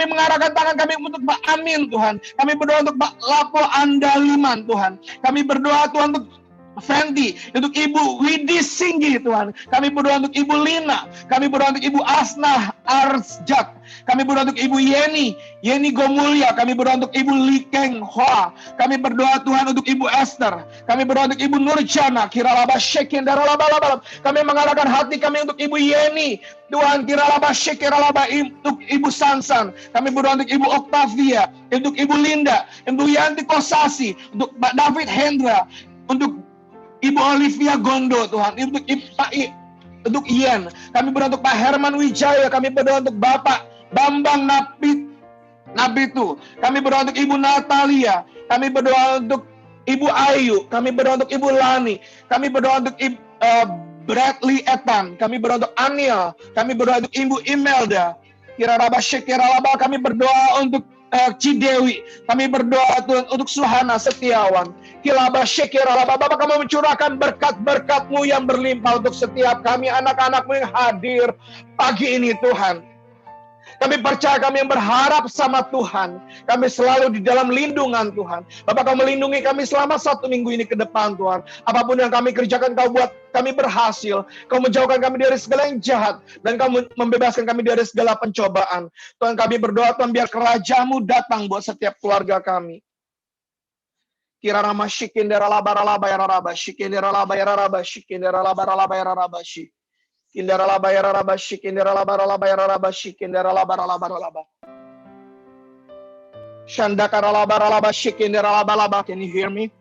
mengarahkan tangan kami untuk Mbak Amin, Tuhan. Kami berdoa untuk Mbak Lapo Andaliman, Tuhan. Kami berdoa, Tuhan, untuk Fendi, untuk Ibu Widi Singgi, Tuhan. Kami berdoa untuk Ibu Lina. Kami berdoa untuk Ibu Asnah Arsjak. Kami berdoa untuk Ibu Yeni Gomulya. Kami berdoa untuk Ibu Likeng Hoa. Kami berdoa, Tuhan, untuk Ibu Esther. Kami berdoa untuk Ibu Nurjana. Kiralaba Shekin daralaba. Kami mengarahkan hati kami untuk Ibu Yeni, Tuhan. Kiralaba Shekiralaba untuk Ibu Sansan. Kami berdoa untuk Ibu Octavia, untuk Ibu Linda, untuk Yanti Kosasi, untuk Pak David Hendra, untuk Ibu Olivia Gondo, Tuhan. Untuk Ian. Kami berdoa untuk Pak Herman Wijaya. Kami berdoa untuk Bapak Bambang Nabitu. Kami berdoa untuk Ibu Natalia. Kami berdoa untuk Ibu Ayu. Kami berdoa untuk Ibu Lani. Kami berdoa untuk Bradley Etan. Kami berdoa untuk Anil. Kami berdoa untuk Ibu Imelda. Kiralaba. Kami berdoa untuk Cidewi. Kami berdoa, Tuhan, untuk Suhana Setiawan. Bapak, kamu mencurahkan berkat-berkat-Mu yang berlimpah untuk setiap kami, anak-anak-Mu yang hadir pagi ini, Tuhan. Kami percaya, kami yang berharap sama Tuhan. Kami selalu di dalam lindungan Tuhan. Bapak, Kau melindungi kami selama 1 minggu ini ke depan, Tuhan. Apapun yang kami kerjakan, Kau buat kami berhasil. Kau menjauhkan kami dari segala yang jahat. Dan Kau membebaskan kami dari segala pencobaan. Tuhan, kami berdoa, Tuhan, biar kerajaan-Mu datang buat setiap keluarga kami. Kirarama shikindera labaralaba yararaba shikindera labayararaba shikindera labaralaba yararaba shi. Kindera labayararaba shikindera labaralaba yararaba shikindera labaralaba. Shandakara labaralaba shikindera labalaba. Can you hear me?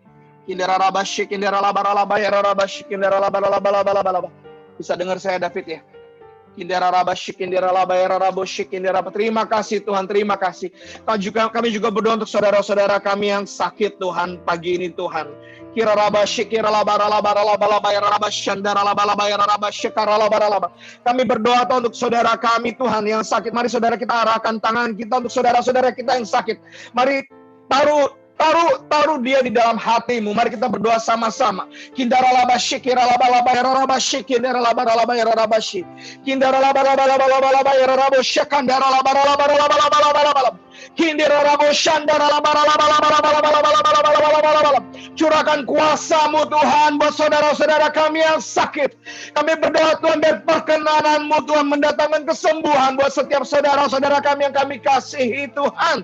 Kindera raba shikindera labaralaba yararaba shikindera labaralaba. Bisa dengar saya, David, ya? Kindera raba shikindera labayararaba shikindera. Terima kasih, Tuhan, terima kasih. Kami juga berdoa untuk saudara-saudara kami yang sakit, Tuhan, pagi ini, Tuhan. Kira raba shikira labaralaba yararaba shandara labalaba yararaba shikara labaralaba. Kami berdoa, Tuhan, untuk saudara kami, Tuhan, yang sakit. Mari saudara kita arahkan tangan kita untuk saudara-saudara kita yang sakit. Mari taruh dia di dalam hatimu. Mari kita berdoa sama-sama. Kindara laba shikira laba yararaba shikindara labaralaba yararaba shi. Kindara laba yararaba shikandara labaralaba. Curahkan kuasa-Mu Tuhan buat saudara-saudara kami yang sakit. Kami berdoa Tuhan, biar perkenanan-Mu Tuhan mendatangkan kesembuhan buat setiap saudara-saudara kami yang kami kasihi Tuhan.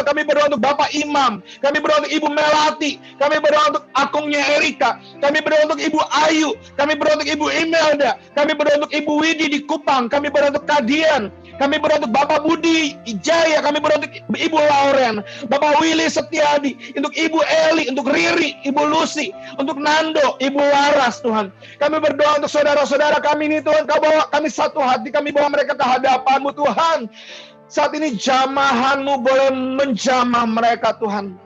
Kami berdoa untuk Bapak Imam, kami berdoa untuk Ibu Melati, kami berdoa untuk akungnya Erika, kami berdoa untuk Ibu Ayu, kami berdoa untuk Ibu Imelda, kami berdoa untuk Ibu Widi di Kupang, kami berdoa untuk Kadian, kami berdoa untuk Bapak Budi Jaya, kami berdoa untuk Ibu Lauren, Bapak Willy Setiadi, untuk Ibu Eli, untuk Riri, Ibu Lucy, untuk Nando, Ibu Waras Tuhan. Kami berdoa untuk saudara-saudara kami ini Tuhan, Kau bawa kami satu hati, kami bawa mereka ke hadapan-Mu Tuhan. Saat ini jamahan-Mu boleh menjamah mereka Tuhan.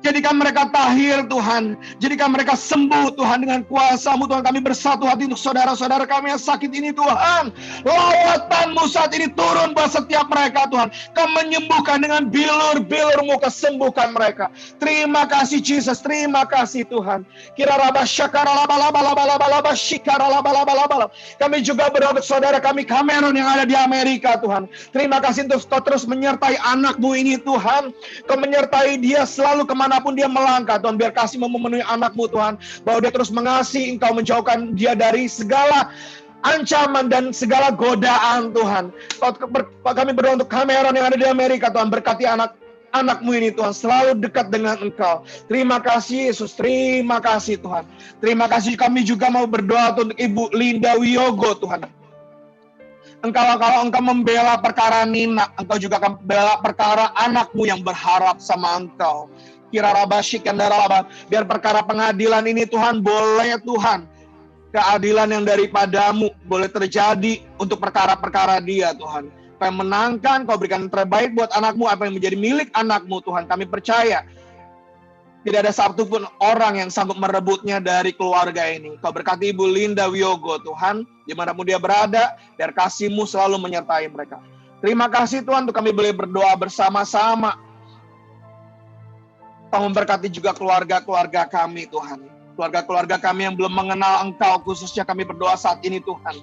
Jadikan mereka tahir Tuhan. Jadikan mereka sembuh Tuhan dengan kuasa-Mu Tuhan. Kami bersatu hati untuk saudara-saudara kami yang sakit ini Tuhan. Lawatan-Mu saat ini turun buat setiap mereka Tuhan. Kau menyembuhkan dengan bilur-bilur-Mu, kesembuhkan mereka. Terima kasih Jesus, terima kasih Tuhan. Kami juga berdoa untuk saudara kami Cameron yang ada di Amerika Tuhan. Terima kasih untuk Kau terus menyertai anak-Mu ini Tuhan. Kau menyertai dia selalu kemana pun dia melangkah Tuhan, biar kasih-Mu memenuhi anak-Mu Tuhan, bahwa dia terus mengasihi Engkau, menjauhkan dia dari segala ancaman dan segala godaan Tuhan. Kami berdoa untuk Cameron yang ada di Amerika Tuhan, berkati anak-Mu ini Tuhan, selalu dekat dengan Engkau. Terima kasih Yesus, terima kasih Tuhan. Terima kasih. Kami juga mau berdoa untuk Ibu Linda Wiyogo Tuhan. Kalau Engkau membela perkara Nina, Engkau juga akan membela perkara anak-Mu yang berharap sama Engkau. Biar perkara pengadilan ini Tuhan, boleh Tuhan, keadilan yang daripada-Mu boleh terjadi untuk perkara-perkara dia Tuhan. Kau yang menangkan, Kau berikan yang terbaik buat anak-Mu, apa yang menjadi milik anak-Mu Tuhan. Kami percaya tidak ada satu pun orang yang sanggup merebutnya dari keluarga ini. Kau berkati Ibu Linda Wiyogo Tuhan, dimanapun dia berada, biar kasih-Mu selalu menyertai mereka. Terima kasih Tuhan untuk kami boleh berdoa bersama-sama. Kau memberkati juga keluarga-keluarga kami Tuhan. Keluarga-keluarga kami yang belum mengenal Engkau, khususnya kami berdoa saat ini Tuhan.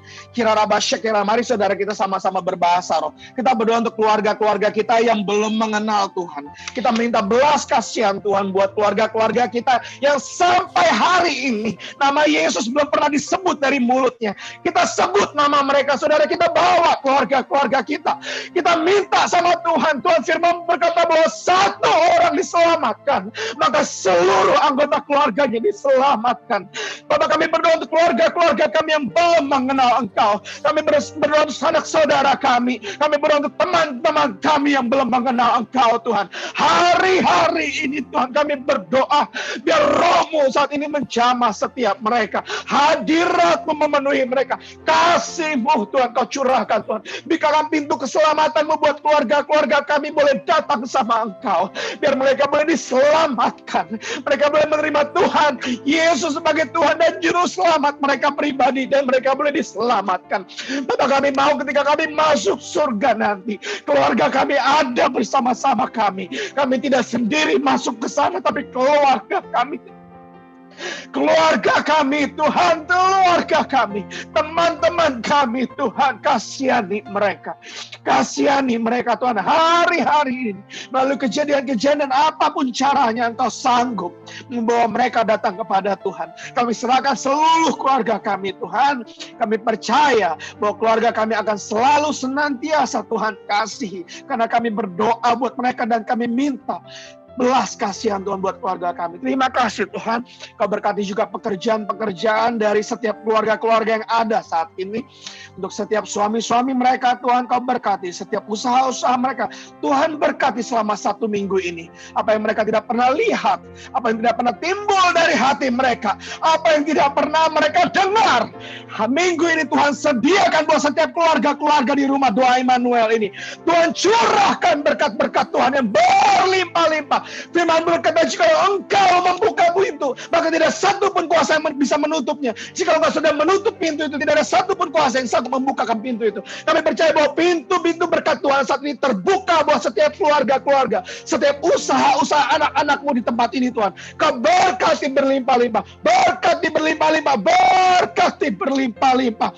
Mari saudara kita sama-sama berbahasa roh. Kita berdoa untuk keluarga-keluarga kita yang belum mengenal Tuhan. Kita minta belas kasihan Tuhan buat keluarga-keluarga kita yang sampai hari ini nama Yesus belum pernah disebut dari mulutnya. Kita sebut nama mereka, saudara, kita bawa keluarga-keluarga kita. Kita minta sama Tuhan. Tuhan firman berkata bahwa satu orang diselamatkan, maka seluruh anggota keluarganya diselamatkan. Bapak, kami berdoa untuk keluarga-keluarga kami yang belum mengenal Engkau. Kami berdoa untuk sanak saudara kami. Kami berdoa untuk teman-teman kami yang belum mengenal Engkau Tuhan. Hari-hari ini Tuhan kami berdoa, biar Roh-Mu saat ini menjamah setiap mereka. Hadirat-Mu memenuhi mereka. Kasih-Mu Tuhan Kau curahkan Tuhan. Bukakan pintu keselamatan-Mu buat keluarga-keluarga kami boleh datang sama Engkau. Biar mereka boleh diselamatkan. Mereka boleh menerima Tuhan Yesus sebagai Tuhan dan Juru Selamat mereka pribadi, dan mereka boleh diselamatkan. Bapak, kami mau ketika kami masuk surga nanti, keluarga kami ada bersama-sama kami. Kami tidak sendiri masuk ke sana, tapi keluarga kami. Keluarga kami Tuhan, keluarga kami, teman-teman kami Tuhan, kasihani mereka. Kasihani mereka Tuhan hari-hari ini. Melalui kejadian-kejadian apapun caranya Engkau sanggup membawa mereka datang kepada Tuhan. Kami serahkan seluruh keluarga kami Tuhan. Kami percaya bahwa keluarga kami akan selalu senantiasa Tuhan kasihi. Karena kami berdoa buat mereka dan kami minta belas kasihan Tuhan buat keluarga kami. Terima kasih Tuhan. Kau berkati juga pekerjaan-pekerjaan dari setiap keluarga-keluarga yang ada saat ini. Untuk setiap suami-suami mereka Tuhan Kau berkati. Setiap usaha-usaha mereka Tuhan berkati selama 1 minggu ini. Apa yang mereka tidak pernah lihat, apa yang tidak pernah timbul dari hati mereka, apa yang tidak pernah mereka dengar, minggu ini Tuhan sediakan buat setiap keluarga-keluarga di rumah doa Immanuel ini. Tuhan curahkan berkat-berkat Tuhan yang berlimpah-limpah. Firman berkata, jika Engkau membuka pintu, maka tidak satu pun kuasa yang bisa menutupnya. Jika Engkau sudah menutup pintu itu, tidak ada satu pun kuasa yang sanggup membukakan pintu itu. Kami percaya bahwa pintu-pintu berkat Tuhan saat ini terbuka buat setiap keluarga-keluarga, setiap usaha-usaha anak-anak-Mu di tempat ini Tuhan. Kau berkati berlimpah-limpah, berkati berkati berlimpah-limpah, berkati berlimpah-limpah.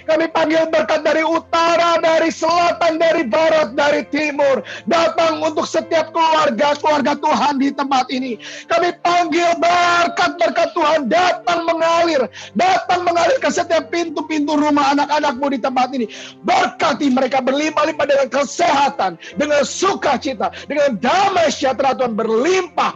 Kami panggil berkat dari utara, dari selatan, dari barat, dari timur, datang untuk setiap keluarga Tuhan di tempat ini. Kami panggil berkat-berkat Tuhan datang mengalir ke setiap pintu-pintu rumah anak-anakmu di tempat ini. Berkati mereka berlimpah-limpah dengan kesehatan, dengan sukacita, dengan damai sejahtera Tuhan, berlimpah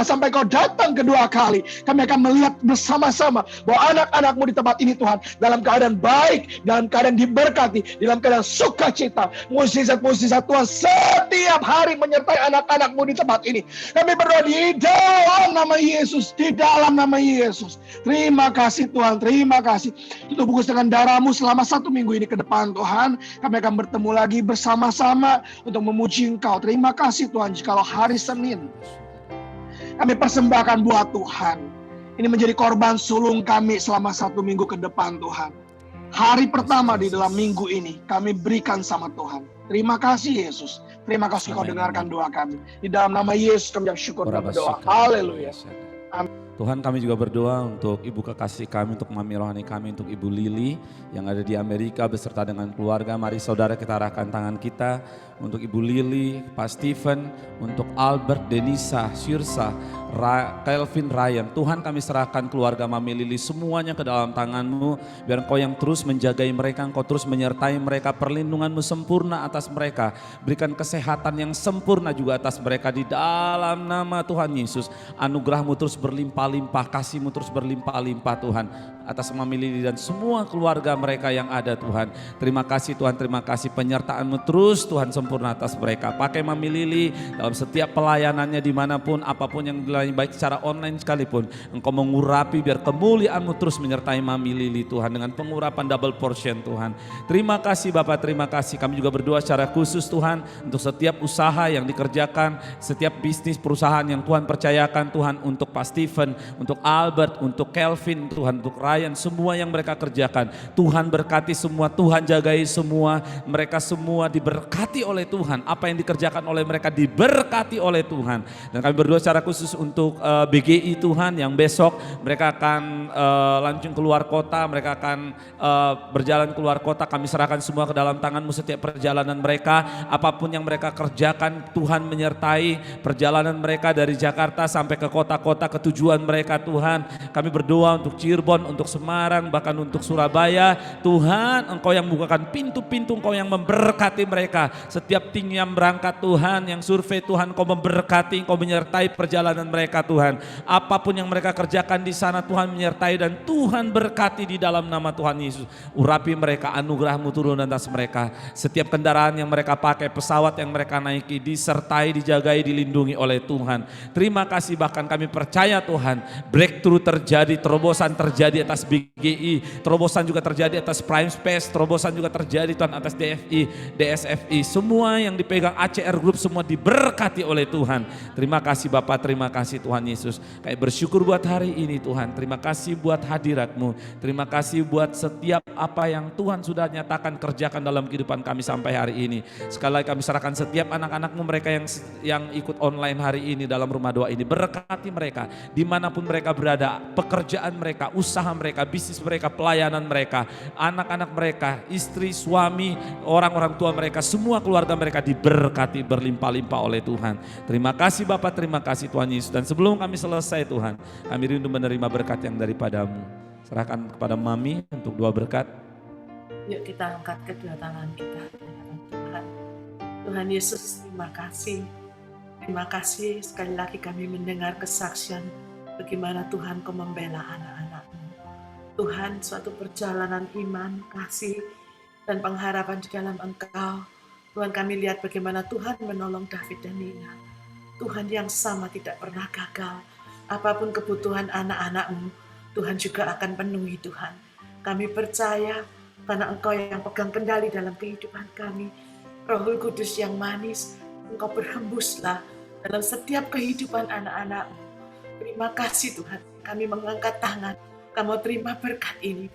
sampai kau datang kedua kali. Kami akan melihat bersama-sama bahwa anak-anakmu di tempat ini Tuhan dalam keadaan baik, dalam keadaan diberkati, dalam keadaan sukacita. Mukjizat-mukjizat Tuhan setiap hari menyertai anak-anakmu di tempat ini. Kami berdoa di dalam nama Yesus, di dalam nama Yesus. Terima kasih Tuhan, terima kasih. Tubuhku dengan darahmu selama 1 minggu ini ke depan Tuhan. Kami akan bertemu lagi bersama-sama untuk memuji Engkau. Terima kasih Tuhan, jikalau hari Senin kami persembahkan buat Tuhan. Ini menjadi korban sulung kami selama 1 minggu ke depan Tuhan. Hari pertama di dalam minggu ini kami berikan sama Tuhan. Terima kasih Yesus. Terima kasih kau dengarkan doa kami. Di dalam nama Yesus kami bersyukur dan berdoa. Haleluya. Tuhan, kami juga berdoa untuk ibu kekasih kami, untuk mami rohani kami, untuk ibu Lili yang ada di Amerika beserta dengan keluarga. Mari saudara kita arahkan tangan kita untuk ibu Lili, Pak Stephen, untuk Albert, Denisa, Shirsa, Kelvin, Ryan. Tuhan, kami serahkan keluarga mami Lili semuanya ke dalam tangan-Mu. Biar Engkau yang terus menjagai mereka, Engkau terus menyertai mereka, perlindungan-Mu sempurna atas mereka. Berikan kesehatan yang sempurna juga atas mereka di dalam nama Tuhan Yesus. Anugerah-Mu terus berlimpah-limpah, kasih-Mu terus berlimpah-limpah Tuhan atas mami Lili dan semua keluarga mereka yang ada Tuhan. Terima kasih Tuhan, terima kasih penyertaan-Mu terus Tuhan sempurna atas mereka. Pakai mami Lili dalam setiap pelayanannya dimanapun, apapun yang dilayani, baik secara online sekalipun. Engkau mengurapi biar kemuliaan-Mu terus menyertai mami Lili Tuhan dengan pengurapan double portion Tuhan. Terima kasih Bapak, terima kasih. Kami juga berdoa secara khusus Tuhan untuk setiap usaha yang dikerjakan, setiap bisnis perusahaan yang Tuhan percayakan Tuhan, untuk Pak Stephen, untuk Albert, untuk Kelvin Tuhan, untuk Ryan, semua yang mereka kerjakan. Tuhan berkati semua, Tuhan jagai semua, mereka semua diberkati oleh Tuhan. Apa yang dikerjakan oleh mereka diberkati oleh Tuhan. Dan kami berdoa secara khusus untuk BGI Tuhan yang besok mereka akan langsung keluar kota, mereka akan berjalan keluar kota. Kami serahkan semua ke dalam tangan-Mu setiap perjalanan mereka. Apapun yang mereka kerjakan, Tuhan menyertai perjalanan mereka dari Jakarta sampai ke kota-kota ketujuan mereka Tuhan. Kami berdoa untuk Cirebon, untuk Semarang, bahkan untuk Surabaya. Tuhan, Engkau yang membukakan pintu-pintu, Engkau yang memberkati mereka. Setiap tim yang berangkat Tuhan, yang survei Tuhan, Engkau memberkati, Engkau menyertai perjalanan mereka Tuhan. Apapun yang mereka kerjakan di sana Tuhan menyertai dan Tuhan berkati di dalam nama Tuhan Yesus. Urapi mereka, anugerah-Mu turun atas mereka. Setiap kendaraan yang mereka pakai, pesawat yang mereka naiki, disertai, dijagai, dilindungi oleh Tuhan. Terima kasih, bahkan kami percaya Tuhan, breakthrough terjadi, terobosan terjadi atas BGI, terobosan juga terjadi atas Prime Space, terobosan juga terjadi Tuhan atas DFI, DSFI, semua yang dipegang ACR Group semua diberkati oleh Tuhan. Terima kasih Bapak, terima kasih Tuhan Yesus. Kami bersyukur buat hari ini Tuhan, terima kasih buat hadirat-Mu, terima kasih buat setiap apa yang Tuhan sudah nyatakan kerjakan dalam kehidupan kami sampai hari ini. Sekali lagi kami serahkan setiap anak-anak-Mu mereka yang ikut online hari ini dalam rumah doa ini, berkati mereka dimanapun mereka berada, pekerjaan mereka, usaha mereka, bisnis mereka, pelayanan mereka, anak-anak mereka, istri, suami, orang-orang tua mereka, semua keluarga mereka diberkati berlimpah-limpah oleh Tuhan. Terima kasih Bapak, terima kasih Tuhan Yesus. Dan sebelum kami selesai Tuhan, kami rindu menerima berkat yang daripada-Mu. Serahkan kepada Mami untuk 2 berkat. Yuk kita angkat kedua tangan kita di hadapan Tuhan. Tuhan Yesus, terima kasih. Terima kasih sekali lagi kami mendengar kesaksian bagaimana Tuhan Kau membela anak-anak-Mu. Tuhan, suatu perjalanan iman, kasih, dan pengharapan di dalam Engkau. Tuhan, kami lihat bagaimana Tuhan menolong David dan Nina. Tuhan yang sama tidak pernah gagal. Apapun kebutuhan anak-anak-Mu, Tuhan juga akan penuhi Tuhan. Kami percaya karena Engkau yang pegang kendali dalam kehidupan kami. Roh Kudus yang manis, Engkau berhembuslah dalam setiap kehidupan anak-anak-Mu. Terima kasih Tuhan, kami mengangkat tangan, Kamu terima berkat ini.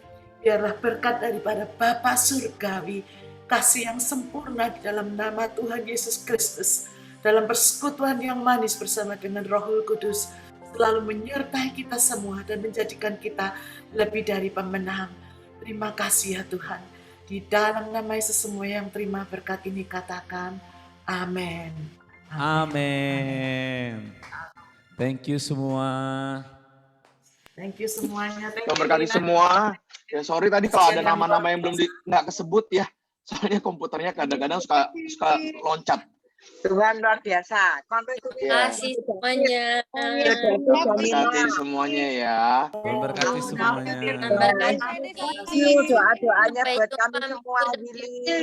Biarlah berkat daripada Bapa Surgawi, kasih yang sempurna di dalam nama Tuhan Yesus Kristus, dalam persekutuan yang manis bersama dengan Rohul Kudus, selalu menyertai kita semua dan menjadikan kita lebih dari pemenang. Terima kasih ya Tuhan. Di dalam nama Yesus semua yang terima berkat ini katakan, amin. Amin. Thank you semua. Thank you semuanya. Thank Tuhan you, berkati Lina. semua. Ya sorry tadi kalau ada nama-nama yang belum nggak kesebut ya. Soalnya komputernya kadang-kadang suka loncat. Tuhan luar biasa. Ya. Kasih semuanya. Tuhan berkati semuanya ya. Tuhan berkati semuanya. Tuhan berkati. Doa-doanya Sampai buat kami jumpa semua, minggu Willy.